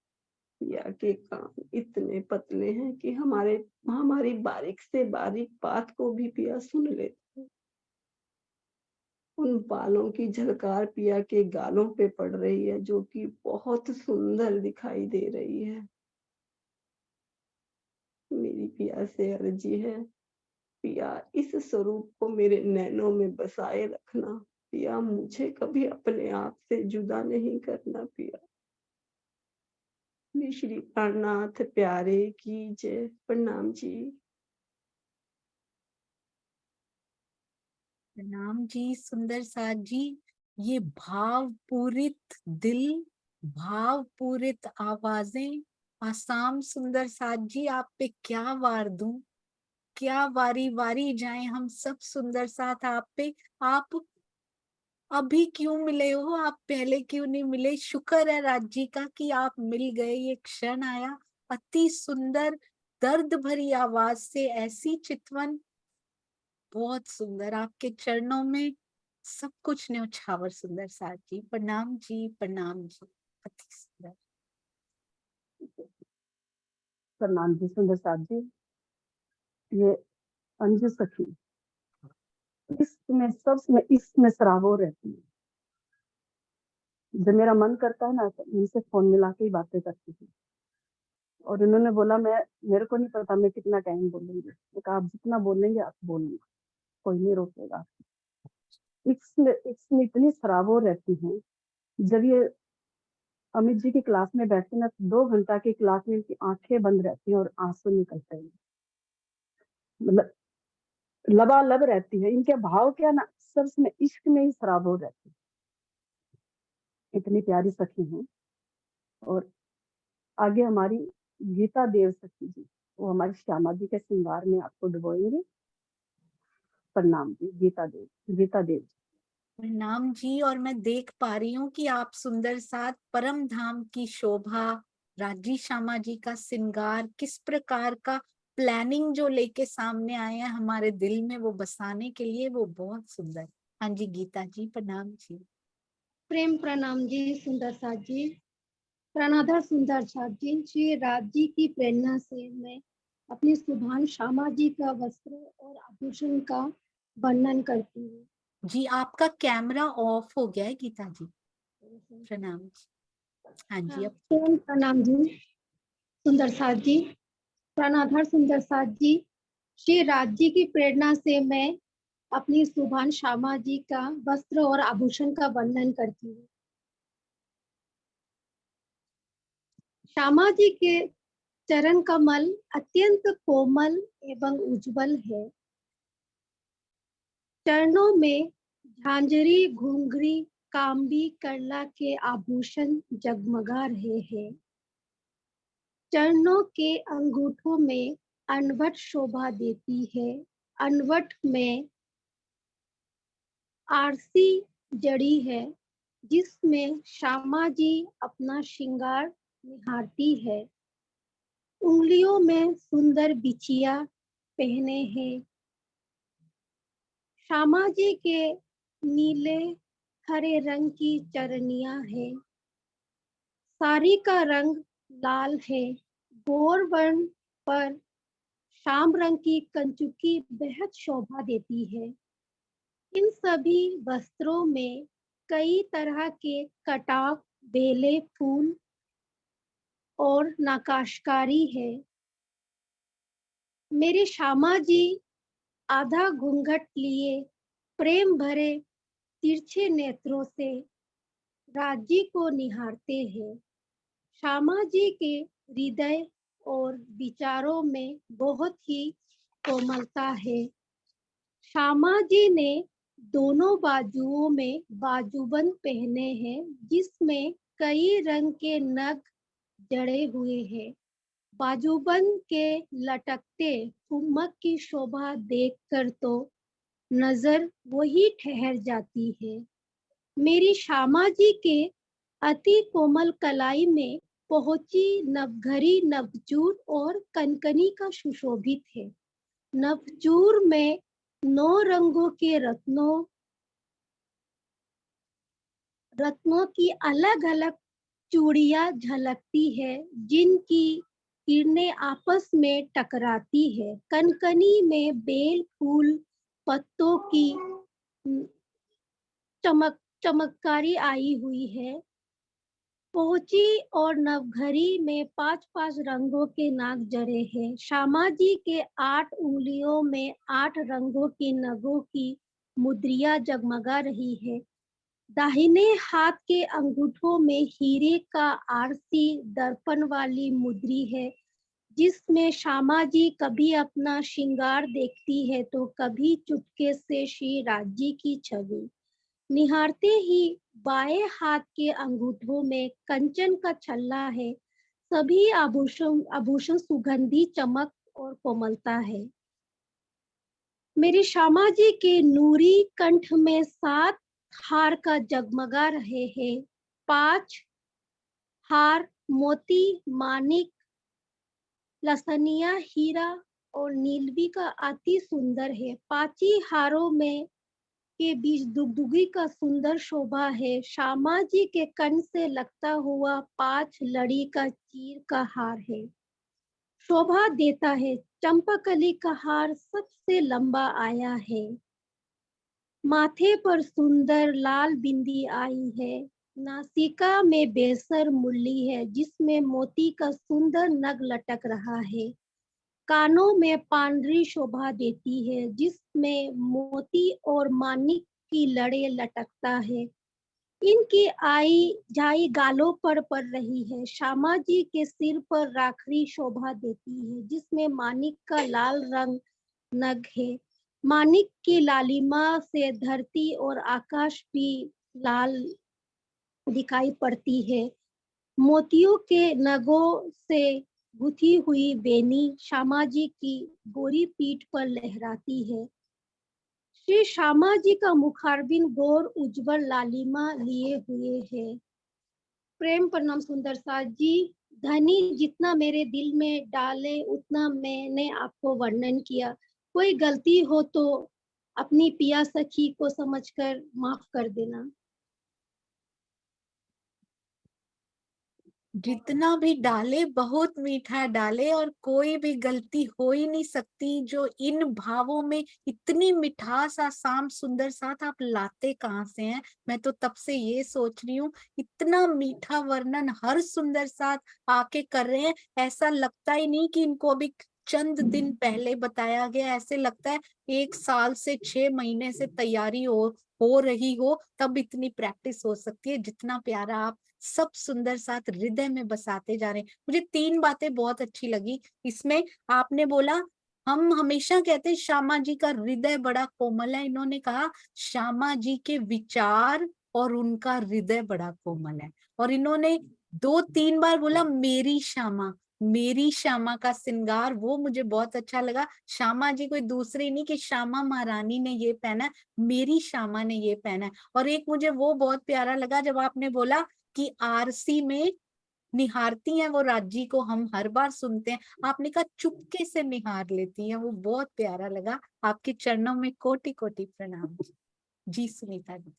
पिया के कान इतने पतले हैं कि हमारी बारीक से बारीक बात को भी पिया सुन लेता है। उन बालों की झलकार पिया के गालों पे पड़ रही है, जो कि बहुत सुंदर दिखाई दे रही है। मेरी पिया से अर्जी है, पिया इस स्वरूप को मेरे नैनों में बसाए रखना। पिया, मुझे कभी अपने आप से जुदा नहीं करना। पिया। श्री प्राणनाथ प्यारे की जय। प्रणाम जी। प्रणाम जी सुंदर साथ जी। ये भाव पूरित दिल, भाव पूरित आवाजें, आसाम सुंदर साथ जी, आप पे क्या वार दूं, क्या वारी वारी जाए हम सब सुंदर साथ आप पे। आप अभी क्यों मिले हो आप, पहले क्यों नहीं मिले? शुक्र है राज्य का कि आप मिल गए, ये क्षण आया। अति सुंदर दर्द भरी आवाज से ऐसी चितवन, बहुत सुंदर। आपके चरणों में सब कुछ न्यौछावर सुंदर साथ जी। प्रणाम जी, प्रणाम जी, अति सुंदर। प्रणाम जी सुंदर साथ जी। ये अंजू सखी इसमें सबसे इसमें सराबोर रहती है। जब मेरा मन करता है ना तो इनसे फोन मिला के ही बातें करती थी। और इन्होंने बोला मेरे को नहीं पता मैं कितना टाइम बोलूंगी। मैं कहा आप जितना बोलेंगे आप बोलिए, कोई नहीं रोकेगा। इसमें इतनी सराबोर रहती हैं। जब ये अमित जी की क्लास में बैठते ना, 2 घंटा की क्लास में इनकी आंखें बंद रहती हैं और आंसू निकलते हैं। मतलब लबालब रहती है। इनके भाव क्या ना, सब इसमें इश्क में ही सराबोर रहती है। इतनी प्यारी सखी हैं। और आगे हमारी गीता देव सखी जी, वो हमारी श्यामा जी के श्रृंगार में आपको डुबोएंगे। प्रणाम जी गीता देव। प्रणाम जी। और मैं देख पा रही हूँ कि आप सुंदर साथ परम धाम की शोभा, राजी श्यामा जी का श्रृंगार, किस प्रकार का प्लानिंग जो लेके सामने आए हैं हमारे दिल में वो बसाने के लिए, वो बहुत सुंदर। हाँ जी गीता जी, प्रणाम जी। प्रेम प्रणाम जी सुंदर साथ जी। प्रणाधर सुंदर साथ जी। श्री राज जी की प्रेरणा से मैं अपनी सुभान श्यामा जी का वस्त्र और आभूषण का वर्णन करती हूँ। जी आपका कैमरा ऑफ हो गया है गीता जी। प्रणाम जी। हाँ जी अब प्रेम प्रणाम जी सुंदर साथ जी। प्रणाधर सुंदर साथ जी। श्री राज जी की प्रेरणा से मैं अपनी सुभान श्यामा जी का वस्त्र और आभूषण का वर्णन करती हूँ। श्यामा जी के चरण कमल अत्यंत कोमल एवं उज्जवल है। चरणों में झांझरी, घुंघरी, कांबी, करला के आभूषण जगमगा रहे हैं। चरणों के अंगूठों में अनवट शोभा देती है। अनवट में आरसी जड़ी है, जिसमें श्यामा जी अपना श्रृंगार निहारती है। उंगलियों में सुंदर बिछिया पहने हैं। श्यामा जी के नीले हरे रंग की चरनियां हैं। साड़ी का रंग लाल है। गोर वर्ण पर श्याम रंग की कंचुकी बेहद शोभा देती है। इन सभी वस्त्रों में कई तरह के कटाव, बेले, फूल और नकाशकारी है। मेरे श्यामा जी आधा घूंघट लिए प्रेम भरे तिरछे नेत्रों से राज्य को निहारते हैं। श्यामा जी के हृदय और विचारों में बहुत ही कोमलता है। श्यामा जी ने दोनों बाजुओं में बाजूबंद पहने हैं, जिसमें कई रंग के नग जड़े हुए हैं। बाजूबंद के लटकते फुम्मक की शोभा देखकर तो नजर वही ठहर जाती है। मेरी श्यामा जी के अति कोमल कलाई में पहुंची नवघरी नवचूर और कनकनी का सुशोभित है। नवचूर में 9 रंगों के रत्नों की अलग अलग चूड़ियां झलकती है, जिनकी किरणें आपस में टकराती है। कनकनी में बेल फूल पत्तों की चमत्कारी आई हुई है। पोची और नवघरी में 5-5 रंगों के नाग जड़े हैं। श्यामा जी के 8 उंगलियों में 8 रंगों की नगों की मुद्रियां जगमगा रही है। दाहिने हाथ के अंगूठों में हीरे का आरसी दर्पण वाली मुद्री है, जिसमें श्यामा जी कभी अपना श्रृंगार देखती है तो कभी चुपके से श्री राज जी की छवि। निहारते ही बाएं हाथ के अंगूठों में कंचन का छल्ला है। सभी आभूषण सुगंधी चमक और कोमलता है। मेरे श्यामा जी के नूरी कंठ में 7 हार का जगमगा रहे हैं। 5 हार मोती, मानिक, लसनिया, हीरा और नीलवी का अति सुंदर है। 5 ही हारों में के बीच दुगदुगी का सुंदर शोभा है। श्यामा जी के कण से लगता हुआ 5 लड़ी का चीर का हार है, शोभा देता है। चंपाकली का हार सबसे लंबा आया है। माथे पर सुंदर लाल बिंदी आई है। नासिका में बेसर मुरली है जिसमें मोती का सुंदर नग लटक रहा है। कानों में पांडरी शोभा देती है जिसमें मोती और मानिक की लड़े लटकता है। इनकी आई झाई गालों पर पड़ रही है। श्यामा जी के सिर पर राखड़ी शोभा देती है जिसमें मानिक का लाल रंग नग है। मानिक की लालिमा से धरती और आकाश भी लाल दिखाई पड़ती है। मोतियों के नगों से गुथी हुई बेनी श्यामा जी की गोरी पीठ पर लहराती है। श्री श्यामा जी का मुखारबिन गौर उज्जवल लालिमा लिए हुए है। प्रेम प्रणाम सुंदर साथ जी। धनी जितना मेरे दिल में डाले उतना मैंने आपको वर्णन किया। कोई गलती हो तो अपनी पिया सखी को समझकर माफ कर देना। जितना भी डाले बहुत मीठा डाले, और कोई भी गलती हो ही नहीं सकती। जो इन भावों में इतनी मिठास आसाम सुंदर साथ आप लाते कहाँ से हैं? मैं तो तब से ये सोच रही हूँ, इतना मीठा वर्णन हर सुंदर साथ आके कर रहे हैं। ऐसा लगता ही नहीं कि इनको अभी चंद दिन पहले बताया गया, ऐसे लगता है 1 साल से 6 महीने से तैयारी हो रही हो, तब इतनी प्रैक्टिस हो सकती है। जितना प्यारा आप सब सुंदर साथ हृदय में बसाते जा रहे हैं। मुझे 3 बातें बहुत अच्छी लगी इसमें। आपने बोला, हम हमेशा कहते हैं श्यामा जी का हृदय बड़ा कोमल है। इन्होंने कहा श्यामा जी के विचार और उनका हृदय बड़ा कोमल है। और इन्होंने 2-3 बार बोला मेरी श्यामा, मेरी श्यामा का श्रृंगार, वो मुझे बहुत अच्छा लगा। श्यामा जी कोई दूसरी नहीं कि श्यामा महारानी ने ये पहना है, मेरी श्यामा ने ये पहना है। और एक मुझे वो बहुत प्यारा लगा जब आपने बोला कि आरसी में निहारती हैं वो राज्य को। हम हर बार सुनते हैं, आपने कहा चुपके से निहार लेती हैं, वो बहुत प्यारा लगा। आपके चरणों में कोटि कोटि प्रणाम। जी सुनीता जी।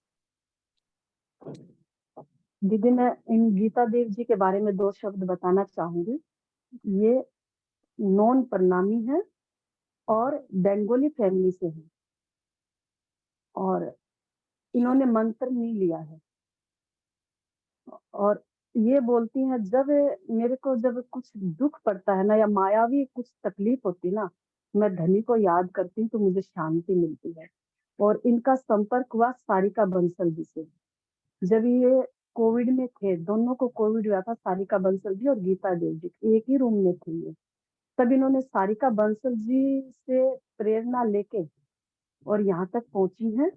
दीदी, मैं इन गीता देव जी के बारे में 2 शब्द बताना चाहूंगी। ये नॉन प्रणामी है और बंगाली फैमिली से है, और इन्होंने मंत्र नहीं लिया है। और ये बोलती हैं, जब मेरे को जब कुछ दुख पड़ता है ना, या मायावी कुछ तकलीफ होती ना, मैं धनी को याद करती हूँ तो मुझे शांति मिलती है। और इनका संपर्क हुआ सारिका बंसल जी से। जब ये कोविड में थे, दोनों को कोविड हुआ था, सारिका बंसल जी और गीता देव जी एक ही रूम में थे ये। तब इन्होंने सारिका बंसल जी से प्रेरणा लेके और यहाँ तक पहुंची हैं।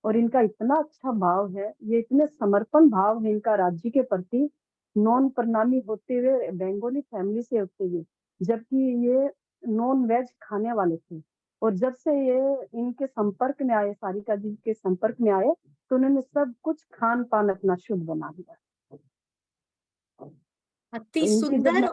और इनका इतना अच्छा भाव है, ये इतने समर्पण भाव है इनका राज्य के प्रति, नॉन प्रणामी होते हुए, बंगाली फैमिली से होते हुए, जबकि ये नॉन वेज खाने वाले थे। और जब से ये इनके संपर्क में आए, सारिका जी के संपर्क में आए, तो उन्होंने सब कुछ खान पान अपना शुद्ध बना दिया। अति तो इनकी जब सुंदर। मैं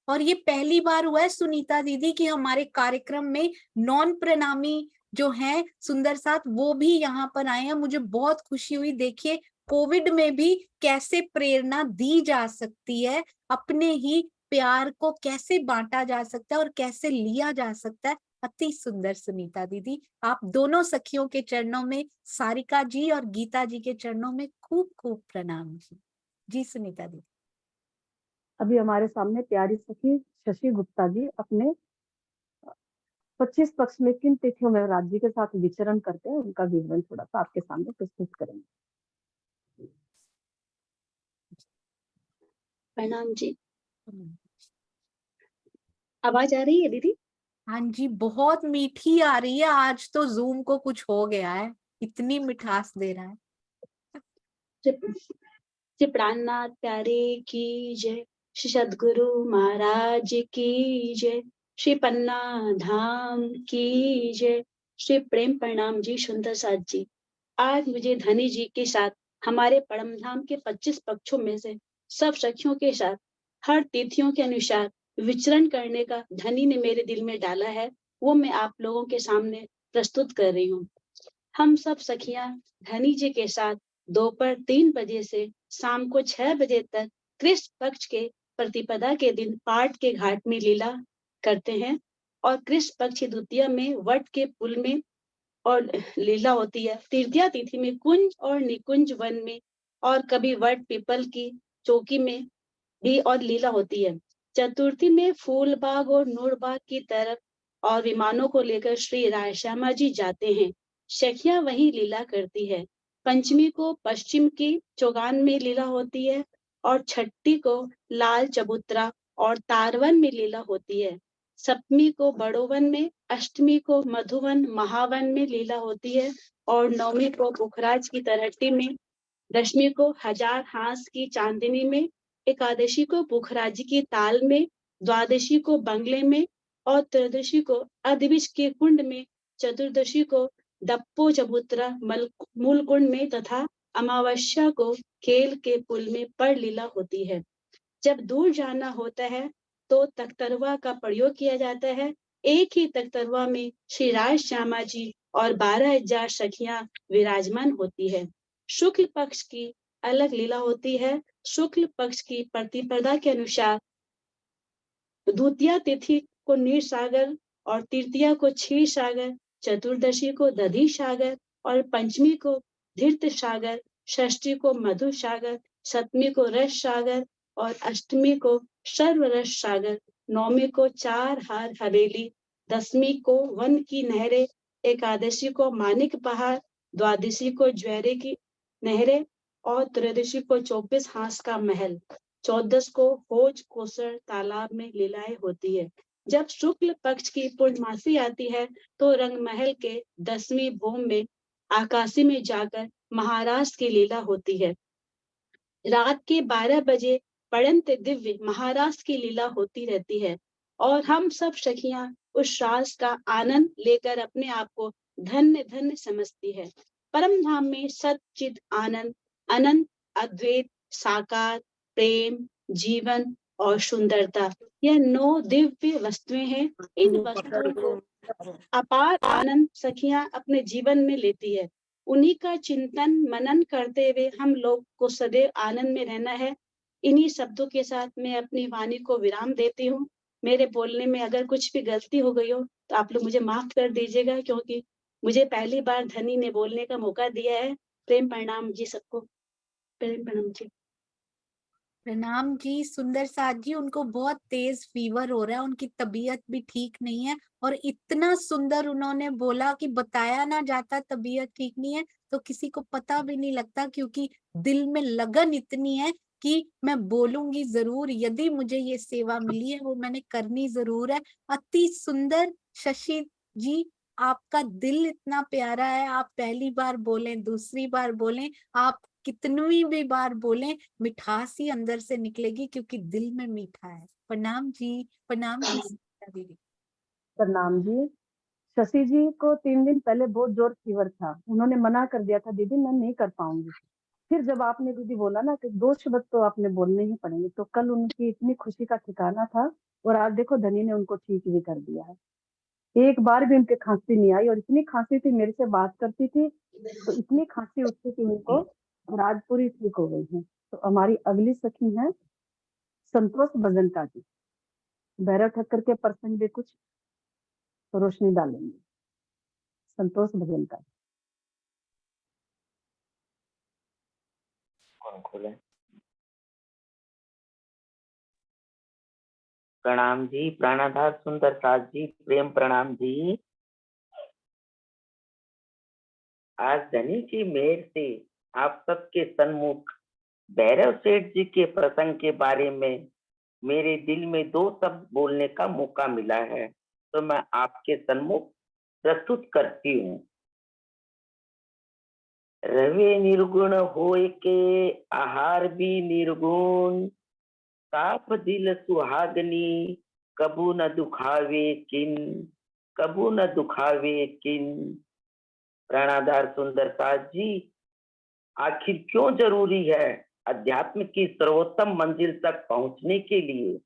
और ये पहली बार हुआ है सुनीता दीदी कि हमारे कार्यक्रम में नॉन प्रणामी जो है सुंदर साथ, वो भी यहाँ पर आए हैं। मुझे बहुत खुशी हुई। देखिए कोविड में भी कैसे प्रेरणा दी जा सकती है, अपने ही प्यार को कैसे बांटा जा सकता है और कैसे लिया जा सकता है। अति सुंदर सुनीता दीदी। आप दोनों सखियों के चरणों में, सारिका जी और गीता जी के चरणों में खूब खूब प्रणाम जी। जी सुनीता दीदी। अभी हमारे सामने प्यारी सखी शशि गुप्ता जी अपने 25 पक्ष में किन तिथियों में राज्य के साथ विचरण करते हैं, उनका विवरण थोड़ा सा आपके सामने प्रस्तुत करेंगे। प्रणाम जी। आवाज आ रही है दीदी? हाँ जी, बहुत मीठी आ रही है। आज तो जूम को कुछ हो गया है, इतनी मिठास दे रहा है। श्री प्राणनाथ प्यारे की जय, श्री सद्गुरु महाराज की जय, श्री पन्ना धाम की जय, श्री प्रेम प्रणाम जी सुंदर साथ जी। आज मुझे धनी जी के साथ हमारे परम धाम के 25 पक्षों में से सब सखियों के साथ हर तिथियों के अनुसार विचरण करने का धनी ने मेरे दिल में डाला है, वो मैं आप लोगों के सामने प्रस्तुत कर रही हूँ। हम सब सखियां धनी जी के साथ दोपहर 3 बजे से शाम को 6 बजे तक कृष्ण पक्ष के प्रतिपदा के दिन पाट के घाट में लीला करते हैं और कृष्ण पक्ष की द्वितीया में वट के पुल में और लीला होती है। तृतीया तिथि में कुंज और निकुंज वन में और कभी वट पीपल की चौकी में भी और लीला होती है। चतुर्थी में फूलबाग और नूरबाग की तरफ और विमानों को लेकर श्री राय श्यामा जी जाते हैं। सखियां वही लीला करती है। पंचमी को पश्चिम की चौगान में लीला होती है और छठी को लाल चबूतरा और तारवन में लीला होती है। सप्तमी को बड़ोवन में, अष्टमी को मधुवन महावन में लीला होती है और नवमी को पुखराज की तरहट्टी में, दशमी को हजार हांस की चांदनी में, एकादशी को पुखराजी की ताल में, द्वादशी को बंगले में और त्रयोदशी को अधविश के कुंड में, चतुर्दशी को डप्पो चबूतरा मूलकुंड में तथा अमावस्या को खेल के पुल में पर लीला होती है। जब दूर जाना होता है तो तख्तरवा का प्रयोग किया जाता है। एक ही तख्तरवा में श्री राज श्यामा जी और 12,000 सखियां विराजमान होती है। शुक्ल पक्ष की अलग लीला होती है। शुक्ल पक्ष की प्रतिपदा के अनुसार द्वितीया तिथि को नीर सागर और तृतीया को क्षीर सागर, चतुर्दशी को दधी सागर और पंचमी को धीर्थ सागर, षष्ठी को मधु सागर, सप्तमी को रस सागर और अष्टमी को सर्वरस सागर, नौमी को चार हार हवेली, दसवीं को वन की नहरें, एकादशी को मानिक पहाड़, द्वादशी को ज्वेरे की नहरें और त्रयोदशी को 24 हांस का महल, 14 को होज कोसर तालाब में लीलाएं होती है। जब शुक्ल पक्ष की पूर्णमासी आती है तो रंग महल के 10वीं भूम में आकाशी में जाकर महाराज की लीला होती है। रात के 12 बजे पर्यंत दिव्य महाराज की लीला होती रहती है और हम सब सखियां उस रास का आनंद लेकर अपने आप को धन्य धन्य समझती है। परम धाम में सच्चिद आनंद, अनंत, अद्वैत, साकार, प्रेम, जीवन और सुंदरता, यह 9 दिव्य वस्तुएं हैं। इन वस्तुओं को अपार आनंद सखियां अपने जीवन में लेती है। उन्हीं का चिंतन मनन करते हुए हम लोग को सदैव आनंद में रहना है। इन्हीं शब्दों के साथ मैं अपनी वाणी को विराम देती हूँ। मेरे बोलने में अगर कुछ भी गलती हो गई हो तो आप लोग मुझे माफ कर दीजिएगा, क्योंकि मुझे पहली बार धनी ने बोलने का मौका दिया है। प्रेम प्रणाम जी सबको, प्रेम प्रणाम जी। प्रणाम जी। सुंदर साथ जी, उनको बहुत तेज फीवर हो रहा है, उनकी तबीयत भी ठीक नहीं है और इतना सुंदर उन्होंने बोला कि बताया ना जाता तबीयत ठीक नहीं है तो किसी को पता भी नहीं लगता, क्योंकि दिल में लगन इतनी है कि मैं बोलूंगी जरूर, यदि मुझे ये सेवा मिली है वो मैंने करनी जरूर है। अति सुंदर शशि जी, आपका दिल इतना प्यारा है, आप पहली बार बोले, दूसरी बार बोले, आप कितनी भी बार बोले मिठास ही अंदर से निकलेगी, क्योंकि दिल में मीठा है। प्रणाम जी, प्रणाम जी सुनीता दीदी। प्रणाम जी। शशि जी को 3 दिन पहले बहुत जोर फीवर था, उन्होंने मना कर दिया था, दीदी मैं नहीं कर पाऊंगी। फिर जब आपने दीदी बोला ना कि 2 शब्द तो आपने बोलने ही पड़ेंगे, तो कल उनकी इतनी खुशी का ठिकाना था और आज देखो धनी ने उनको ठीक भी कर दिया है। एक बार भी उनके खांसी नहीं आई और इतनी खांसी थी, मेरे से बात करती थी तो इतनी खांसी उठती थी उनको, और आज पूरी ठीक हो गई है। तो हमारी अगली सखी है संतोष भजनका जी। भैरव ठक्कर के प्रसंग भी कुछ रोशनी डालेंगे। संतोष भजनका। कौन खोले? प्रणाम जी, प्राणाधार सुंदर साथ जी, प्रेम प्रणाम जी। आज धनी की मेहर से आप सबके सन्मुख भैरव सेठ जी के प्रसंग के बारे में मेरे दिल में 2 शब्द बोलने का मौका मिला है, तो मैं आपके सन्मुख प्रस्तुत करती हूँ। रवे निर्गुण होय के आहार भी निर्गुण, साफ दिल सुहागनी कबू न दुखावे किन, कबू न दुखावे किन। प्राणाधार सुंदरदास जी, आखिर क्यों जरूरी है अध्यात्म की सर्वोत्तम मंजिल तक पहुंचने के लिए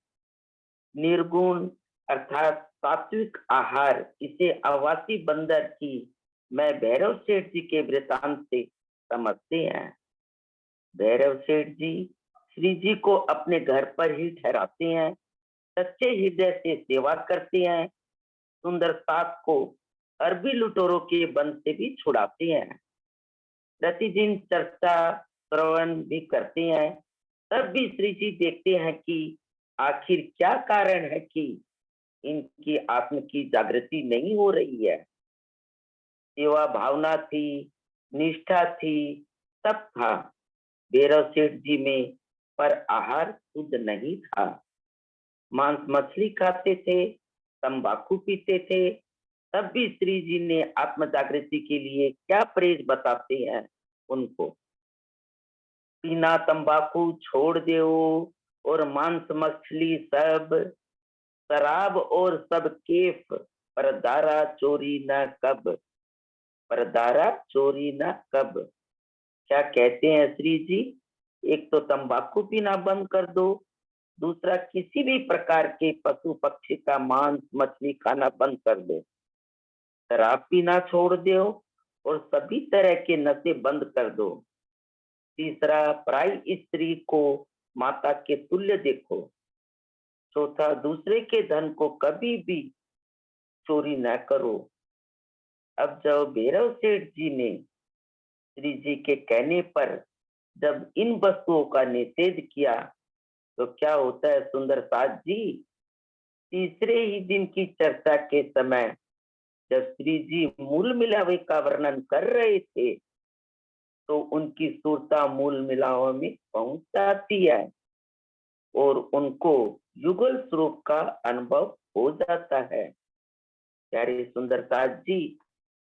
निर्गुण अर्थात सात्विक आहार, इसे आवासी बंदर की मैं भैरव सेठ जी के वृतांत से समझते हैं। भैरव सेठ जी श्री जी को अपने घर पर ही ठहराते हैं, सच्चे हृदय से सेवा करते हैं, सुंदरदास को अरबी लुटेरों के बंद से भी छुड़ाते हैं, प्रतिदिन चर्चा श्रवण भी करते हैं। तब भी श्री जी देखते हैं कि आखिर क्या कारण है कि इनकी आत्म की जागृति नहीं हो रही है। सेवा भावना थी, निष्ठा थी, सब था भैरव सेठ जी में, पर आहार शुद्ध नहीं था। मांस मछली खाते थे, तंबाकू पीते थे। तब भी श्री जी ने आत्म जागृति के लिए क्या प्रेज बताते हैं उनको, पीना तंबाकू छोड़ दो और मांस मछली सब, शराब और सब केफ, पर दारा चोरी न कब, पर दारा चोरी न कब। क्या कहते हैं श्री जी, एक तो तंबाकू पीना बंद कर दो, दूसरा किसी भी प्रकार के पशु पक्षी का मांस मछली खाना बंद कर दो, शराब पीना छोड़ दो और सभी तरह के नशे बंद कर दो, तीसरा पराई स्त्री को माता के तुल्य देखो, चौथा दूसरे के धन को कभी भी चोरी न करो। अब जब भैरव सेठ जी ने श्री जी के कहने पर जब इन वस्तुओं का निषेध किया तो क्या होता है सुंदरदास जी, तीसरे ही दिन की चर्चा के समय जब श्री जी मूल मिलावे का वर्णन कर रहे थे तो उनकी सुरता मूल मिलावे में पहुंच जाती है और उनको युगल स्वरूप का अनुभव हो जाता है। प्यारे सुंदरदास जी,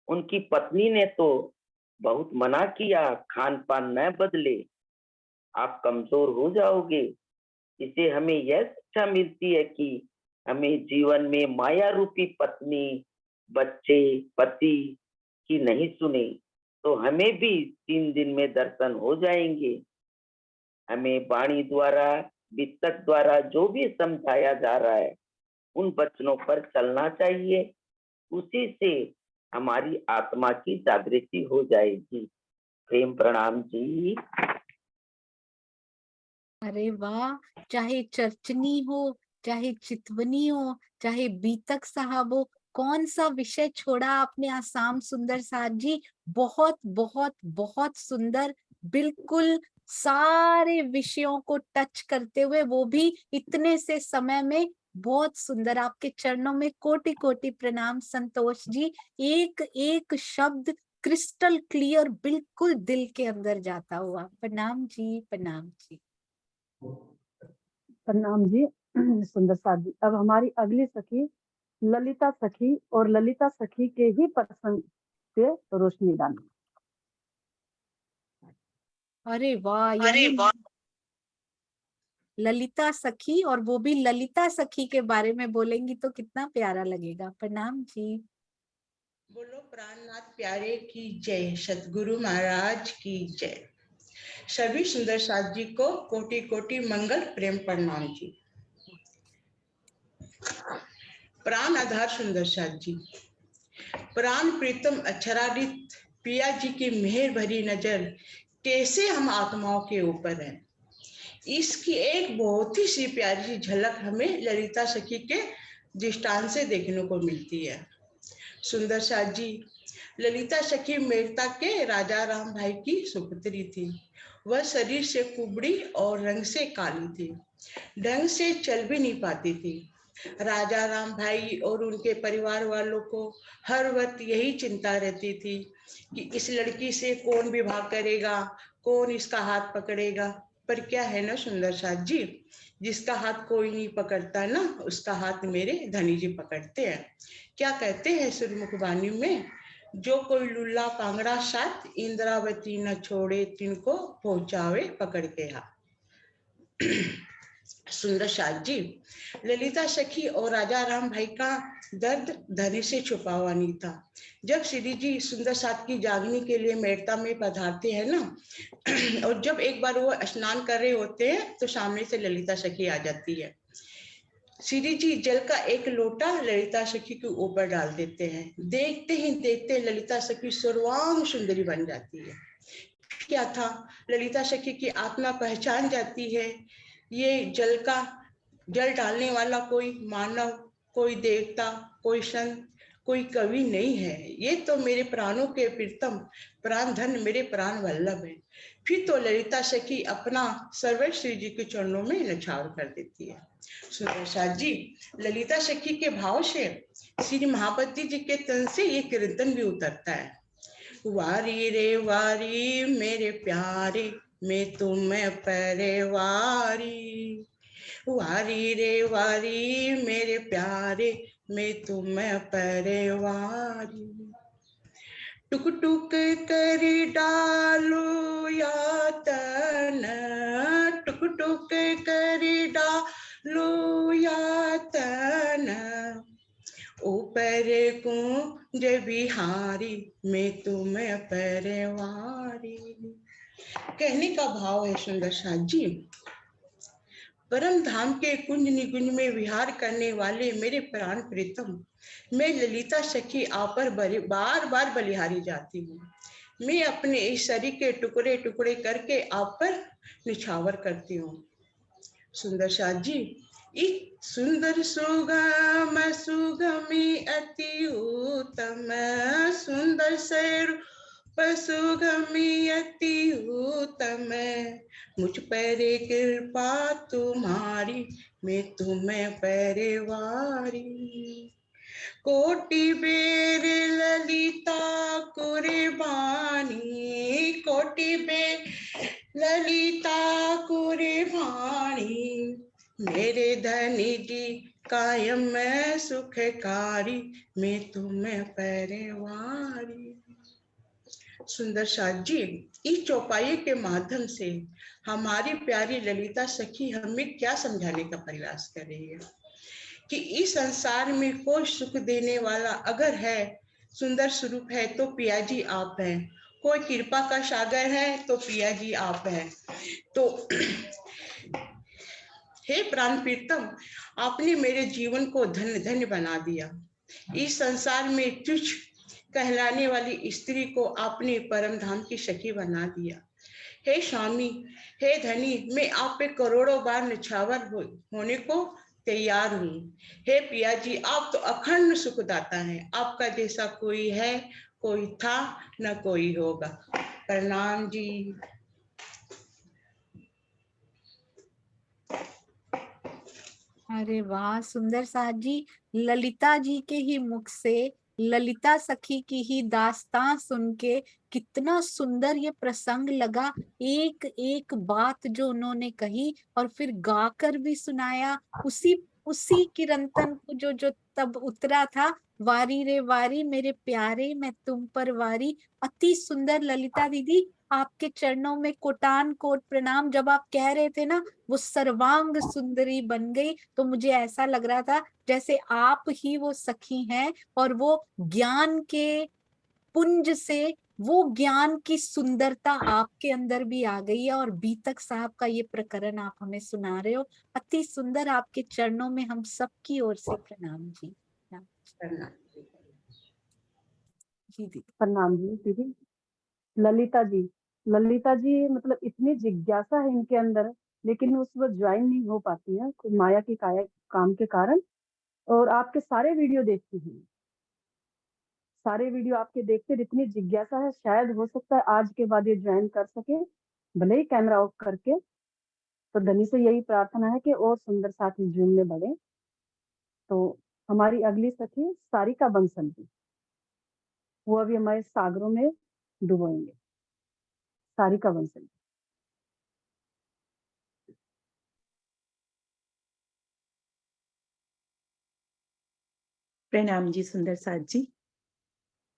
उनकी पत्नी ने तो बहुत मना किया, खान पान न बदले, आप कमजोर हो जाओगे। इसे हमें यह शिक्षा मिलती है कि हमें जीवन में माया रूपी पत्नी, बच्चे, पति की नहीं सुने तो हमें भी 3 दिन में दर्शन हो जाएंगे। हमें वाणी द्वारा, वित्तक द्वारा जो भी समझाया जा रहा है उन वचनों पर चलना चाहिए, उसी से हमारी आत्मा की जागृति हो जाएगी। प्रेम प्रणाम जी। अरे वाह, चाहे चर्चनी हो, चाहे चितवनी हो, चाहे बीतक साहब हो, कौन सा विषय छोड़ा आपने आसाम सुंदर साथ जी। बहुत बहुत बहुत सुंदर, बिल्कुल सारे विषयों को टच करते हुए, वो भी इतने से समय में। बहुत सुंदर, आपके चरणों में कोटि कोटि प्रणाम संतोष जी। एक एक शब्द क्रिस्टल क्लियर, बिल्कुल दिल के अंदर जाता हुआ। प्रणाम जी, प्रणाम जी। प्रणाम जी सुंदर साथ जी। अब हमारी अगली सखी ललिता सखी, और ललिता सखी के ही प्रसंग से रोशनी डालना। अरे वाह, यानी ललिता सखी, और वो भी ललिता सखी के बारे में बोलेंगी तो कितना प्यारा लगेगा। प्रणाम जी। बोलो प्राणनाथ प्यारे की जय, सतगुरु महाराज की जय। सभी सुंदर साथ जी को कोटि कोटि मंगल प्रेम प्रणाम जी। प्राण आधार सुंदर साथ जी, प्राण प्रीतम अक्षरादित पिया जी की मेहर भरी नजर कैसे हम आत्माओं के ऊपर है, इसकी एक बहुत ही सी प्यारी सी झलक हमें ललिता सखी के दृष्टांत से देखने को मिलती है। सुंदर साथ जी, ललिता सखी मेरता के राजा राम भाई की सुपुत्री थी। वह शरीर से कुबड़ी और रंग से काली थी, ढंग से चल भी नहीं पाती थी। राजा राम भाई और उनके परिवार वालों को हर वक्त यही चिंता रहती थी कि इस लड़की से कौन विवाह करेगा, कौन इसका हाथ पकड़ेगा। पर क्या है ना सुंदर साथ जी, जिसका हाथ कोई नहीं पकड़ता ना, उसका हाथ मेरे धनी जी पकड़ते हैं। क्या कहते हैं सुरमुख वाणी में, जो कोई लुल्ला पांगड़ा साथ इंद्रावती न छोड़े, तिनको पहुंचावे पकड़ के हाथ। सुंदर साथ जी, ललिता सखी और राजा राम भाई का दर्द धनी से छुपा हुआ नहीं था। जब श्री जी सुंदर साथ की जागने के लिए मेड़ता में पधारते हैं ना, और जब एक बार वो स्नान कर रहे होते हैं तो सामने से ललिता सखी आ जाती है। श्री जी जल का एक लोटा ललिता सखी के ऊपर डाल देते हैं। देखते ही देखते ललिता सखी सर्वांग सुंदरी बन जाती है। क्या था, ललिता सखी की आत्मा पहचान जाती है, ये जल डालने वाला कोई मानव, कोई देवता, कोई संत, कोई कवि नहीं है, ये तो मेरे प्राणों के प्रीतम प्राण धन मेरे प्राण वल्लभ है। फिर तो ललिता सखी अपना सर्व श्री जी के चरणों में न्यौछावर कर देती है। सुंदर साथ जी, ललिता सखी के भाव से श्री महापति जी के तन से ये कीर्तन भी उतरता है। वारी रे वारी मेरे प्यारे, मैं तुम्हें परवारी। वारी रे वारी मेरे प्यारे, मैं तुम्हें परवारी। टुक टुक कर डालो यातन, टुक टुक कर डालो यातन, ऊपर कुंज बिहारी, मैं तुम्हें परवारी। कहने का भाव है सुंदर साथ जी, परम धाम के कुंज निकुंज में विहार करने वाले मेरे प्राण प्रीतम, मैं ललिता सखी आप पर बार बार बलिहारी जाती हूँ। मैं अपने इस शरीर के टुकड़े टुकड़े करके आप पर निछावर करती हूँ। सुंदर साथ जी, एक सुंदर सुगम सुगमी अति उत्तम, सुंदर सैर सुगमी अति उत्तम, मुझ पर कृपा तुम्हारी, मैं तुम्हें परवारी। कोटि बेर ललिता कुर्बानी, कोटि बेर ललिता कुर्बानी, मेरे धनी जी कायम सुखकारी, मैं तुम्हें परवारी। सुंदर साथ जी, इस चौपाई के माध्यम से हमारी प्यारी ललिता सखी हमें क्या समझाने का प्रयास कर रही है कि इस संसार में कोई सुख देने वाला अगर है, सुंदर स्वरूप है, तो पिया जी आप हैं। कोई कृपा का सागर है तो पिया जी आप हैं। तो हे प्राण प्रीतम, आपने मेरे जीवन को धन्य धन्य बना दिया। इस संसार में तुच्छ कहलाने वाली स्त्री को आपने परम धाम की सखी बना दिया। हे स्वामी, हे धनी, मैं आप पे करोड़ों बार निछावर होने को तैयार हूँ। हे पिया जी, आप तो अखंड सुखदाता हैं। आपका जैसा कोई है, कोई था, न कोई होगा। प्रणाम जी। अरे वाह सुंदर साथ जी, ललिता जी के ही मुख से ललिता सखी की ही दास्तां सुन के कितना सुंदर ये प्रसंग लगा। एक एक बात जो उन्होंने कही और फिर गाकर भी सुनाया, उसी उसी कीर्तन को जो जो तब उतरा था, वारी रे वारी मेरे प्यारे मैं तुम पर वारी। अति सुंदर ललिता दीदी, आपके चरणों में कोटान कोट प्रणाम। जब आप कह रहे थे ना वो सर्वांग सुंदरी बन गई, तो मुझे ऐसा लग रहा था जैसे आप ही वो सखी हैं और वो ज्ञान के पुंज से वो ज्ञान की सुंदरता आपके अंदर भी आ गई है। और बीतक साहब का ये प्रकरण आप हमें सुना रहे हो, अति सुंदर। आपके चरणों में हम सबकी ओर से प्रणाम जी। प्रणाम जी दीदी। प्रणाम जी दीदी। ललिता जी, ललिता जी मतलब इतनी जिज्ञासा है इनके अंदर, लेकिन उस वक्त ज्वाइन नहीं हो पाती है माया की काम के कारण। और आपके सारे वीडियो देखती हूँ, सारे वीडियो आपके देखते इतनी जिज्ञासा है, शायद हो सकता है आज के बाद ये ज्वाइन कर सके, भले ही कैमरा ऑफ करके। तो धनी से यही प्रार्थना है कि और सुंदर साथी जुड़ने बढ़े। तो हमारी अगली सखी सारिका बंसल जी, वो अभी हमारे सागरों में डुबोएंगे। सारिका बंसल जी। प्रणाम जी सुंदर साथ जी।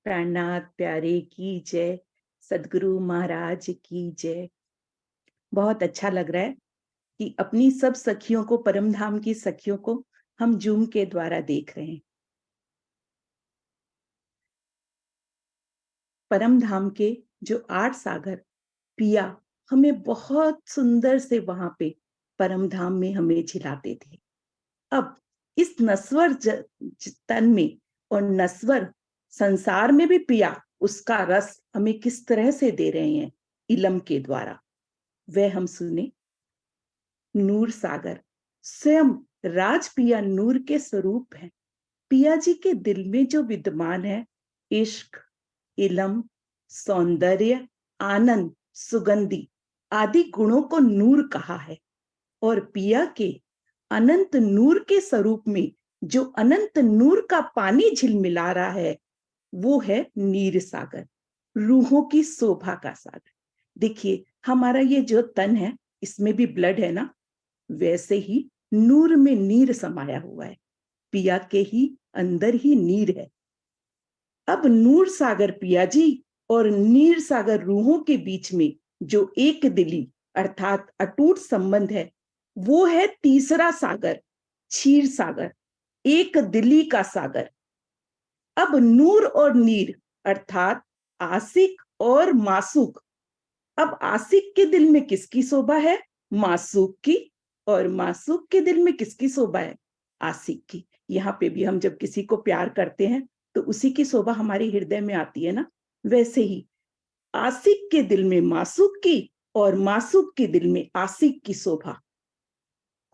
प्राणनाथ प्यारे की जय, सदगुरु महाराज की जय। बहुत अच्छा लग रहा है कि अपनी सब सखियों को, परम धाम की सखियों को हम जूम के द्वारा देख रहे हैं। परम धाम के जो 8 सागर पिया हमें बहुत सुंदर से वहां पे परम धाम में हमें झिलाते थे। अब इस नश्वर तन में और नश्वर संसार में भी पिया उसका रस हमें किस तरह से दे रहे हैं इलम के द्वारा, वह हम सुने। नूर सागर स्वयं राज पिया नूर के स्वरूप है। पिया जी के दिल में जो विद्यमान है इश्क, इलम, सौंदर्य, आनंद, सुगंधि आदि गुणों को नूर कहा है। और पिया के अनंत नूर के स्वरूप में जो अनंत नूर का पानी झिलमिला रहा है वो है नीर सागर, रूहों की शोभा का सागर। देखिए हमारा ये जो तन है इसमें भी ब्लड है ना, वैसे ही नूर में नीर समाया हुआ है, पिया के ही अंदर ही नीर है। अब नूर सागर पिया जी और नीर सागर रूहों के बीच में जो एक दिली अर्थात अटूट संबंध है वो है तीसरा सागर, क्षीर सागर, एक दिली का सागर। अब नूर और नीर अर्थात आशिक और मासूक। अब आशिक के दिल में किसकी शोभा है? मासूक की। और मासूक के दिल में किसकी शोभा है? आशिक की। यहाँ पे भी हम जब किसी को प्यार करते हैं तो उसी की शोभा हमारे हृदय में आती है ना, वैसे ही आशिक के दिल में मासूक की और मासूक के दिल में आशिक की शोभा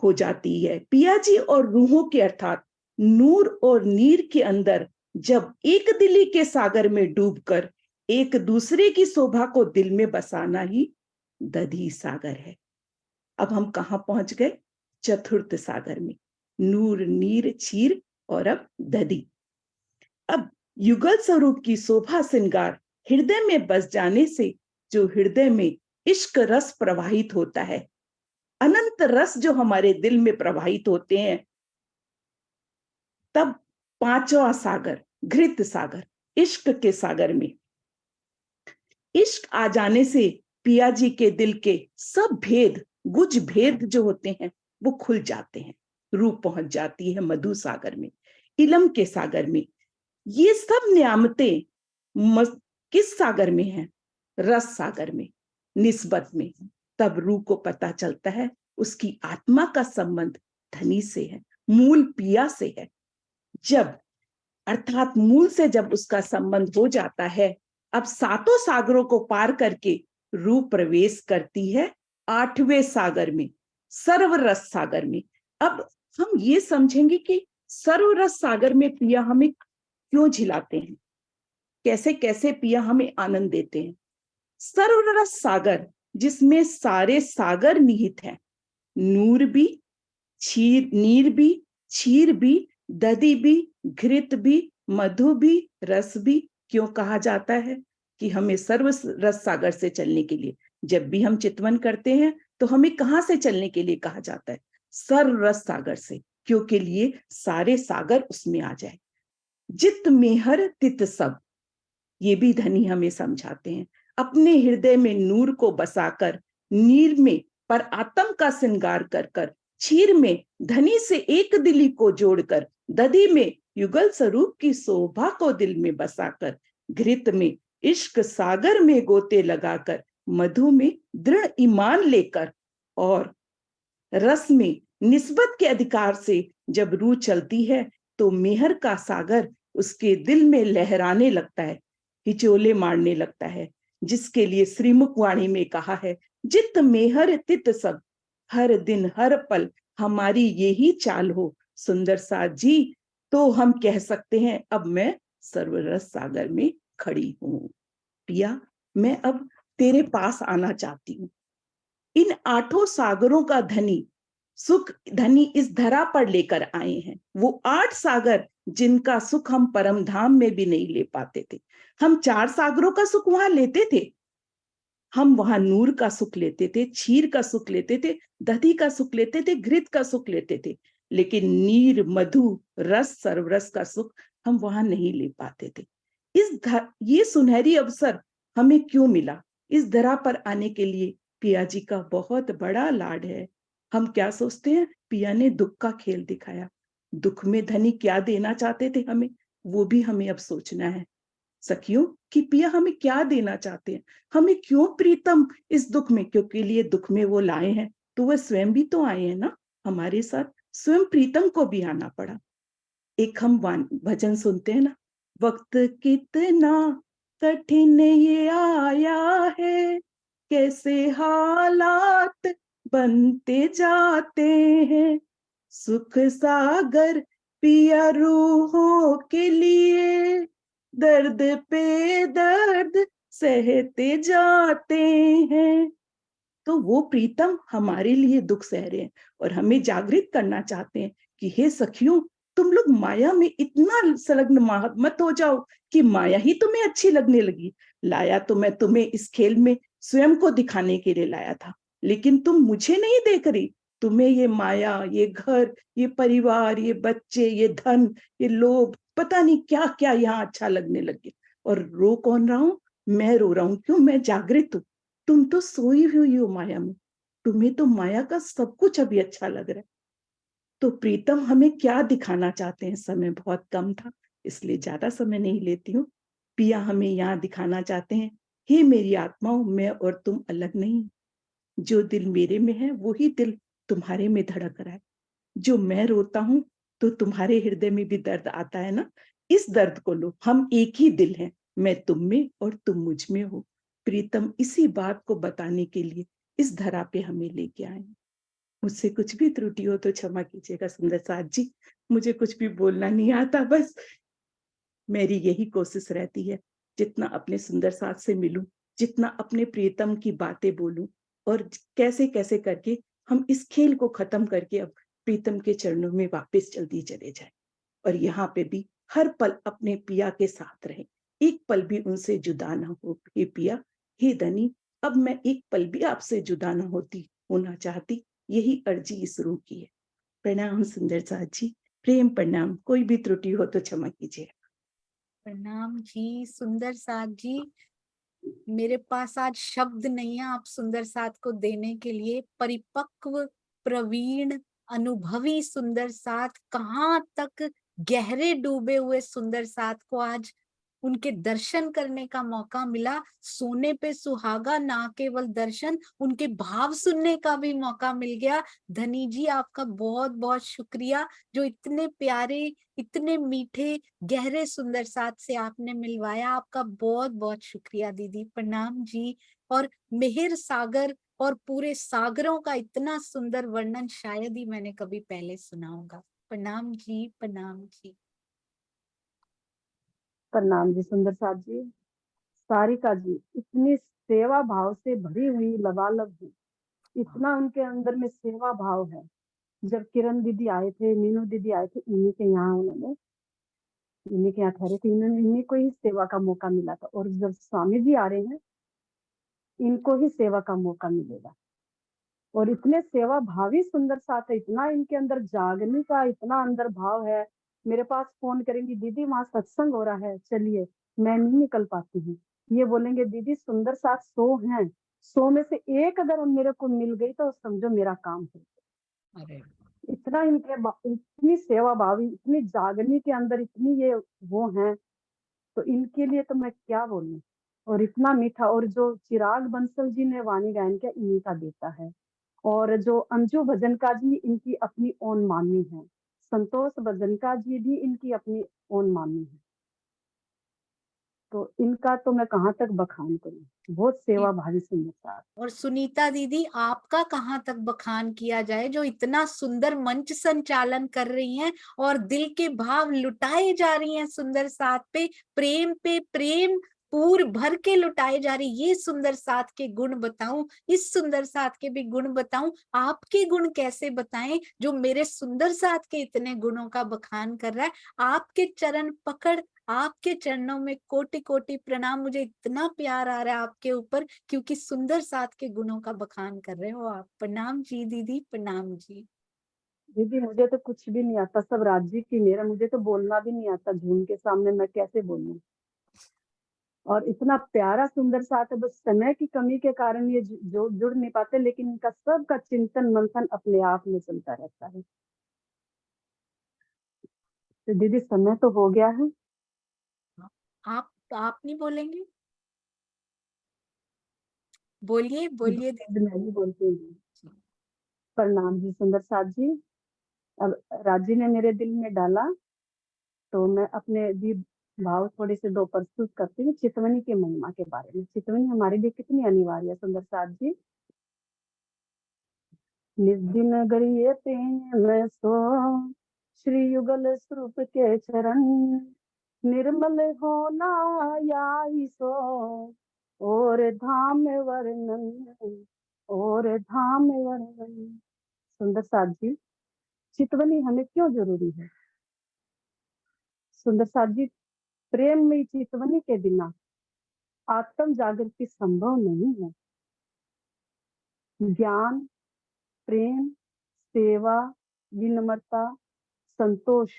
हो जाती है। पिया जी और रूहों के अर्थात नूर और नीर के अंदर जब एक दिली के सागर में डूबकर एक दूसरे की शोभा को दिल में बसाना ही दधी सागर है। अब हम कहाँ पहुंच गए? चतुर्थ सागर में, नूर, नीर, क्षीर और अब दधी। अब युगल स्वरूप की शोभा श्रृंगार हृदय में बस जाने से जो हृदय में इश्क रस प्रवाहित होता है, अनंत रस जो हमारे दिल में प्रवाहित होते हैं, तब पांचवा सागर घृत सागर, इश्क के सागर में इश्क आ जाने से पिया जी के दिल के सब भेद, गुज भेद जो होते हैं वो खुल जाते हैं। रूह पहुंच जाती है मधु सागर में, इलम के सागर में। ये सब नियामतें किस सागर में है? रस सागर में, निस्बत में। तब रूह को पता चलता है उसकी आत्मा का संबंध धनी से है, मूल पिया से है। जब अर्थात मूल से जब उसका संबंध हो जाता है, अब सातों सागरों को पार करके रूह प्रवेश करती है आठवें सागर में, सर्वरस सागर में। अब हम ये समझेंगे कि सर्वरस सागर में पिया हमें क्यों झिलाते हैं, कैसे कैसे पिया हमें आनंद देते हैं। सर्वरस सागर जिसमें सारे सागर निहित हैं, नूर भी, नीर भी, क्षीर भी, दधी भी, घृत भी, मधु भी, रस भी। क्यों कहा जाता है कि हमें सर्व रस सागर से चलने के लिए, जब भी हम चितवन करते हैं तो हमें कहां से चलने के लिए कहा जाता है? सर्व रस सागर से, क्योंकि लिए सारे सागर उसमें आ जाए। जित मेहर तित सब, ये भी धनी हमें समझाते हैं। अपने हृदय में नूर को बसाकर, नीर में पर आत्म का श्रृंगार कर कर, क्षीर में धनी से एक दिली को जोड़कर, दधी में युगल स्वरूप की शोभा को दिल में बसाकर, घृत में इश्क सागर में गोते लगाकर, मधु में दृढ़ ईमान लेकर और रस में निस्बत के अधिकार से जब रूह चलती है तो मेहर का सागर उसके दिल में लहराने लगता है, हिचोले मारने लगता है। जिसके लिए श्रीमुख वाणी में कहा है, जित मेहर तित सब, हर दिन हर पल हमारी यही चाल हो। सुंदर साथ जी, तो हम कह सकते हैं अब मैं सर्वरस सागर में खड़ी हूं। पिया, मैं अब तेरे पास आना चाहती हूँ। इन आठों सागरों का धनी सुख धनी इस धरा पर लेकर आए हैं, वो 8 सागर जिनका सुख हम परम धाम में भी नहीं ले पाते थे। हम 4 सागरों का सुख वहां लेते थे, हम वहां नूर का सुख लेते थे, क्षीर का सुख लेते थे, दधी का सुख लेते थे, घृत का सुख लेते थे, लेकिन नीर, मधु, रस, सर्वरस का सुख हम वहां नहीं ले पाते थे। ये सुनहरी अवसर हमें क्यों मिला? इस धरा पर आने के लिए पिया जी का बहुत बड़ा लाड है। हम क्या सोचते हैं, पिया ने दुख का खेल दिखाया। दुख में धनी क्या देना चाहते थे हमें, वो भी हमें अब सोचना है सखियों कि पिया हमें क्या देना चाहते हैं, हमें क्यों प्रीतम इस दुख में, क्योंकि लिए दुख में वो लाए हैं तो वह स्वयं भी तो आए हैं ना हमारे साथ, स्वयं प्रीतम को भी आना पड़ा। एक हम भजन सुनते हैं ना, वक्त कितना कठिन ये आया है, कैसे हालात बनते जाते हैं, सुख सागर पिया रूहों के लिए दर्द पे दर्द सहते जाते हैं। तो वो प्रीतम हमारे लिए दुख सह रहे हैं और हमें जागृत करना चाहते हैं कि हे सखियों, तुम लोग माया में इतना संलग्न मत हो जाओ कि माया ही तुम्हें अच्छी लगने लगी। लाया तो मैं तुम्हें इस खेल में स्वयं को दिखाने के लिए लाया था, लेकिन तुम मुझे नहीं देख रही, तुम्हें ये माया, ये घर, ये परिवार, ये बच्चे, ये धन, ये लोभ, पता नहीं क्या क्या यहाँ अच्छा लगने लगे। और रो कौन रहा हूं, मैं रो रहा हूं, क्यों, मैं जागृत हूं, तुम तो सोई हुई हो माया में, तुम्हें तो माया का सब कुछ अभी अच्छा लग रहा है। तो प्रीतम हमें क्या दिखाना चाहते हैं, समय बहुत कम था इसलिए ज्यादा समय नहीं लेती हूँ। पिया हमें यहाँ दिखाना चाहते हैं, हे मेरी आत्माओं, मैं और तुम अलग नहीं, जो दिल मेरे में है वही दिल तुम्हारे में धड़क रहा है। जो मैं रोता हूं तो तुम्हारे हृदय में भी दर्द आता है ना, इस दर्द को लो, हम एक ही दिल हैं, मैं तुम में और तुम मुझ में हो। प्रीतम इसी बात को बताने के लिए इस धरा पे हमें लेके आए। मुझसे कुछ भी त्रुटि हो तो क्षमा कीजिएगा सुंदर साथ जी, मुझे कुछ भी बोलना नहीं आता, बस मेरी यही कोशिश रहती है, जितना अपने सुंदर साथ से मिलूं, जितना अपने प्रियतम की बातें बोलूं, और कैसे कैसे करके हम इस खेल को खत्म करके अब प्रीतम के चरणों में वापस जल्दी चले जाएं और यहाँ पे भी हर पल अपने पिया के साथ रहें, एक पल भी उनसे जुदा ना हो। हे पिया, हे धनी, अब मैं एक पल भी आपसे जुदा ना होना चाहती, यही अर्जी इस रूह की है। प्रणाम सुंदर साथ जी, प्रेम प्रणाम, कोई भी त्रुटि हो तो क्षमा कीजिए। प्रणाम जी सुंदर साथ जी, मेरे पास आज शब्द नहीं है आप सुंदर साथ को देने के लिए। परिपक्व, प्रवीण, अनुभवी सुंदर साथ, कहाँ तक गहरे डूबे हुए सुंदर साथ को आज उनके दर्शन करने का मौका मिला। सोने पे सुहागा, ना केवल दर्शन, उनके भाव सुनने का भी मौका मिल गया। धनी जी आपका बहुत बहुत शुक्रिया, जो इतने प्यारे, इतने मीठे, गहरे सुंदर साथ से आपने मिलवाया। आपका बहुत बहुत शुक्रिया दीदी, प्रणाम जी। और मिहिर सागर और पूरे सागरों का इतना सुंदर वर्णन शायद ही मैंने कभी पहले सुना होगा। प्रणाम जी, प्रणाम जी। प्रणाम जी सुंदर साथ जी। सारिका जी इतनी सेवा भाव से भरी हुई लबालब है, इतना उनके अंदर में सेवा भाव है। जब किरण दीदी आए थे, मीनू दीदी आए थे, इन्हीं के यहाँ ठहरे थे, इन्हीं को ही सेवा का मौका मिला था। और जब स्वामी जी आ रहे हैं, इनको ही सेवा का मौका मिलेगा। और इतने सेवा भावी सुंदर साथ है, इतना इनके अंदर जागने का इतना अंदर भाव है। मेरे पास फोन करेंगी, दीदी वहां सत्संग हो रहा है चलिए, मैं नहीं निकल पाती हूँ। ये बोलेंगे दीदी सुंदर साथ 100 हैं, 100 में से एक अगर मेरे को मिल गई तो समझो मेरा काम है। अरे इतना इतनी सेवा भावी, इतनी जागने के अंदर इतनी ये वो है, तो इनके लिए तो मैं क्या बोलूं। और इतना मीठा, और जो चिराग बंसल जी ने वाणी गायन किया, इन्हीं का बेटा है। और जो अंजू भजनका जी, इनकी अपनी ओन मामी है। संतोष भजनका जी भी इनकी अपनी ओन मामी है। तो इनका तो मैं कहाँ तक बखान करूं, बहुत सेवा भावी सुंदर साथ। और सुनीता दीदी आपका कहाँ तक बखान किया जाए, जो इतना सुंदर मंच संचालन कर रही हैं और दिल के भाव लुटाए जा रही हैं सुंदर साथ पे प्रेम पूर भर के लुटाए जा रही। ये सुंदर साथ के गुण बताऊं, इस सुंदर साथ के भी गुण बताऊं, आपके गुण कैसे बताएं जो मेरे सुंदर साथ के इतने गुणों का बखान कर रहा है। आपके चरण पकड़, आपके चरणों में कोटि कोटि प्रणाम। मुझे इतना प्यार आ रहा है आपके ऊपर, क्योंकि सुंदर साथ के गुणों का बखान कर रहे हो आप। प्रणाम जी दीदी, प्रणाम जी। दीदी मुझे तो कुछ भी नहीं आता, सब राज्य की मेरा, मुझे तो बोलना भी नहीं आता, झूम के सामने मैं कैसे बोलूं। और इतना प्यारा सुंदर साथ है, बस समय की कमी के कारण ये जो जुड़ नहीं पाते, लेकिन इनका सबका चिंतन मंथन अपने आप में चलता रहता है। तो दीदी समय तो हो गया है। आप नहीं बोलेंगे? बोलिए बोलिए दीदी। मैं भी बोलती हूँ। प्रणाम जी सुंदर साथ जी। अब राजी ने मेरे दिल में डाला, तो मैं अपने भी भाव थोड़े से दो प्रस्तुत करती हूँ चितवनी की महिमा के बारे में। चितवनी हमारे लिए कितनी अनिवार्य है सुंदर साथ जी। निज दिन गरिए प्रेम सो श्री युगल स्वरूप के चरण, निर्मल होना याई सो और धाम वर्णन, और धाम वर्णन। सुंदर साथ जी, चितवनी हमें क्यों जरूरी है? सुंदर साथ जी, प्रेम में चितवनी के बिना आत्म जागृति संभव नहीं है। ज्ञान, प्रेम, सेवा, विनम्रता, संतोष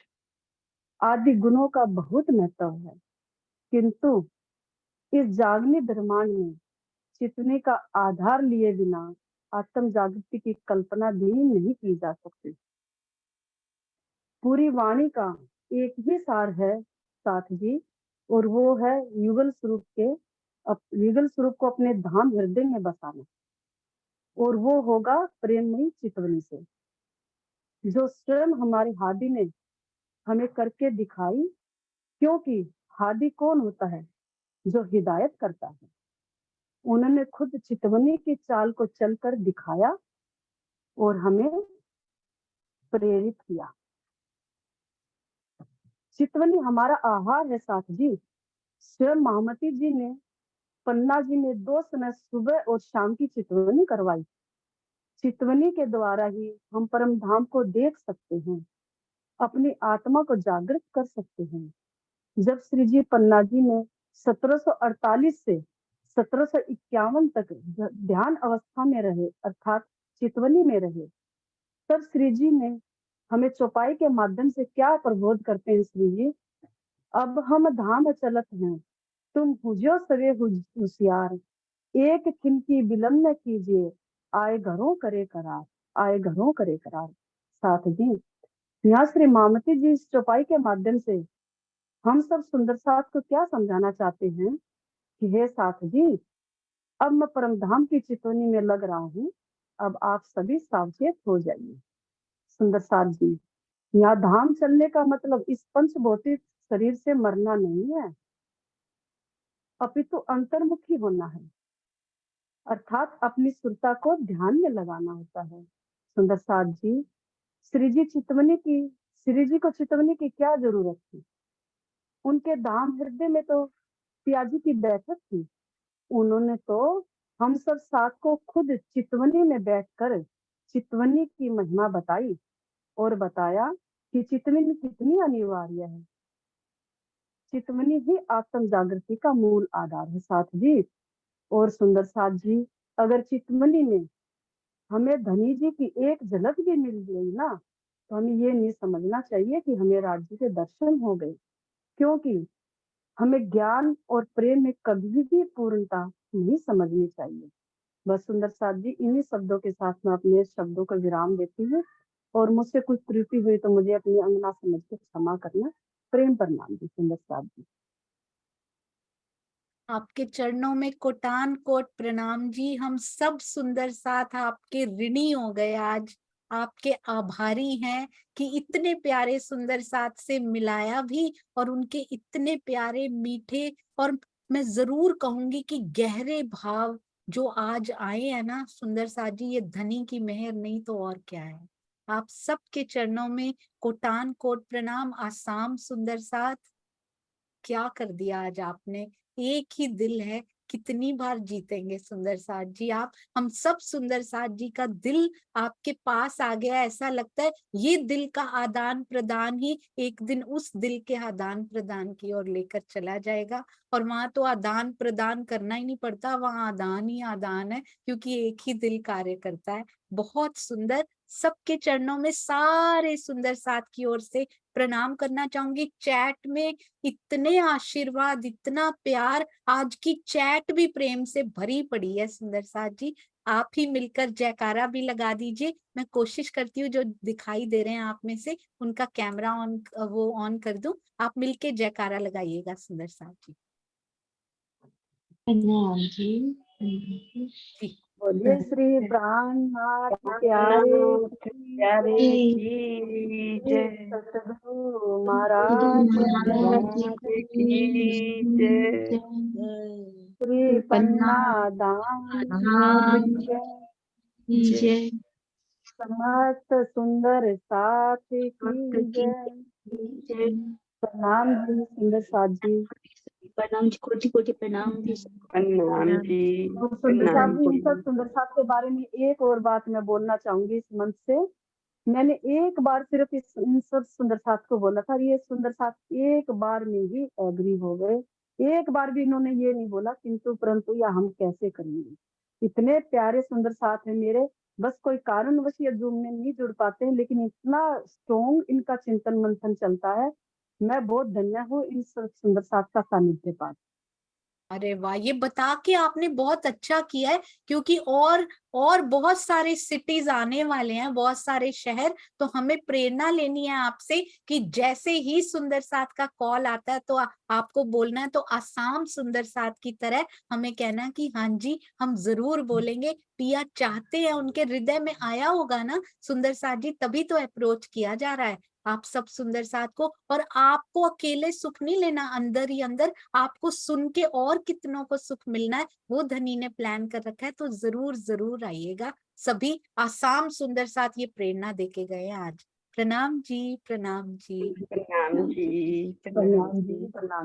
आदि गुणों का बहुत महत्व है, किंतु इस जागनी ब्रह्मांड में चितवनी का आधार लिए बिना आत्म जागृति की कल्पना भी नहीं की जा सकती। पूरी वाणी का एक ही सार है साथ जी, और वो है युगल स्वरूप के युगल स्वरूप को अपने धाम हृदय में बसाना, और वो होगा प्रेममयी चितवनी से, जो स्वयं हमारे हादी ने हमें करके दिखाई। क्योंकि हादी कौन होता है? जो हिदायत करता है। उन्होंने खुद चितवनी की चाल को चलकर दिखाया और हमें प्रेरित किया। चितवनी हमारा आहार है साथ जी। स्वयं महामती जी ने पन्ना जी में 2 समय सुबह और शाम की चितवनी करवाई। चितवनी के द्वारा ही हम परम धाम को देख सकते हैं, अपनी आत्मा को जागृत कर सकते हैं। जब श्री जी पन्ना जी ने 1748 से 1751 तक ध्यान अवस्था में रहे, अर्थात चितवनी में रहे, तब श्री जी ने हमें चौपाई के माध्यम से क्या प्रबोध करते हैं? श्री जी, अब हम धाम चलत हैं, तुम हुजो सवे होशियार, एक खिन की विलंब न कीजिए, आए घरों करे करार, आए घरों करे करार। साथ जी, यहाँ श्री मामती जी इस चौपाई के माध्यम से हम सब सुंदर साथ को क्या समझाना चाहते हैं कि हे साथ जी, अब मैं परम धाम की चितवनी में लग रहा हूँ, अब आप सभी सावचेत हो जाइए। सुंदर साथ जी, यहाँ धाम चलने का मतलब इस पंच भौतिक शरीर से मरना नहीं है, अपितु अंतर्मुखी होना है, अर्थात अपनी सुरता को ध्यान में लगाना होता है। सुंदर साथ जी, श्री जी को चितवनी की क्या जरूरत थी? उनके धाम हृदय में तो पियाजी की बैठक थी। उन्होंने तो हम सब साथ को खुद चितवनी में बैठकर चितवनी की महिमा बताई और बताया कि चितवनी कितनी अनिवार्य है। चितवनी ही आत्म जागृति का मूल आधार है साथ जी। और सुंदर साथ जी, अगर चितवनी में हमें धनी जी की एक झलक भी मिल गई ना, तो हमें ये नहीं समझना चाहिए कि हमें राज्य के दर्शन हो गए, क्योंकि हमें ज्ञान और प्रेम में कभी भी पूर्णता नहीं समझनी चाहिए। बस सुंदर साथ जी, इन्हीं शब्दों के साथ मैं अपने शब्दों को विराम देती हूँ, और मुझसे कुछ त्रुटि हुई तो मुझे अपनी अंगना समझ के क्षमा करना। प्रेम प्रणाम जी सुंदर साथ जी। आपके चरणों में कोटान कोट प्रणाम जी। हम सब सुंदर साथ आपके ऋणी हो गए, आज आपके आभारी हैं कि इतने प्यारे सुंदर साथ से मिलाया भी, और उनके इतने प्यारे मीठे और मैं जरूर कहूंगी कि गहरे भाव जो आज आए हैं ना सुंदर साथ जी, ये धनी की मेहर नहीं तो और क्या है। आप सबके चरणों में कोटान कोट प्रणाम। आसाम सुंदर साथ, क्या कर दिया आज आपने। एक ही दिल है, कितनी बार जीतेंगे सुंदर साथ जी आप। हम सब सुंदर साथ जी का दिल आपके पास आ गया, ऐसा लगता है ये दिल का आदान प्रदान ही एक दिन उस दिल के आदान प्रदान की ओर लेकर चला जाएगा। और वहां तो आदान प्रदान करना ही नहीं पड़ता, वहां आदान ही आदान है, क्योंकि एक ही दिल कार्य करता है। बहुत सुंदर। सबके चरणों में सारे सुंदर साथ की ओर से प्रणाम करना चाहूंगी। चैट में इतने आशीर्वाद, इतना प्यार, आज की चैट भी प्रेम से भरी पड़ी है। सुंदर साथ जी, आप ही मिलकर जयकारा भी लगा दीजिए। मैं कोशिश करती हूँ जो दिखाई दे रहे हैं आप में से उनका कैमरा ऑन कर दूं। आप मिलके जयकारा लगाइएगा सुंदर साथ जी। प्रणाम जी। जी बोलिए श्री प्राणनाथ प्यारे की जय, सतगुरु महाराज की जय, श्री पन्ना धाम की जय, समस्त सुंदर साथ की जय। प्रणाम जी सुंदर साथ जी। प्रणाम जी, कोटि कोटि प्रणाम जी। प्रणाम जी। और सुंदर साथ जी, इन सब सुंदर साथ के बारे में एक और बात मैं बोलना चाहूंगी इस मंच से। मैंने एक बार सिर्फ इन सब सुंदर साथ को बोला था, ये सुंदर साथ एक बार में ही एग्री हो गए। एक बार भी इन्होंने ये नहीं बोला किंतु परंतु या हम कैसे करेंगे। इतने प्यारे सुंदर साथ है मेरे, बस कोई कारणवश ये जूम में नहीं जुड़ पाते हैं, लेकिन इतना स्ट्रॉन्ग इनका चिंतन मंथन चलता है। मैं बहुत धन्य हूँ इन सब सुंदर साथ का सानिध्य पा। अरे वाह, ये बता के आपने बहुत अच्छा किया है, क्योंकि और बहुत सारे सिटीज आने वाले हैं, बहुत सारे शहर। तो हमें प्रेरणा लेनी है आपसे कि जैसे ही सुंदर साथ का कॉल आता है तो आपको बोलना है, तो आसाम सुंदर साथ की तरह हमें कहना है कि हाँ जी हम जरूर बोलेंगे। पिया चाहते हैं, उनके हृदय में आया होगा ना सुंदर साथ जी, तभी तो अप्रोच किया जा रहा है आप सब सुंदर साथ को। और आपको अकेले सुख नहीं लेना, अंदर ही अंदर आपको सुन के और कितनों को सुख मिलना है, वो धनी ने प्लान कर रखा है। तो जरूर जरूर आइएगा सभी। आसाम सुंदर साथ ये प्रेरणा देके गए हैं आज। प्रणाम जी, प्रणाम जी। प्रणाम जी। प्रणाम जी, प्रणाम।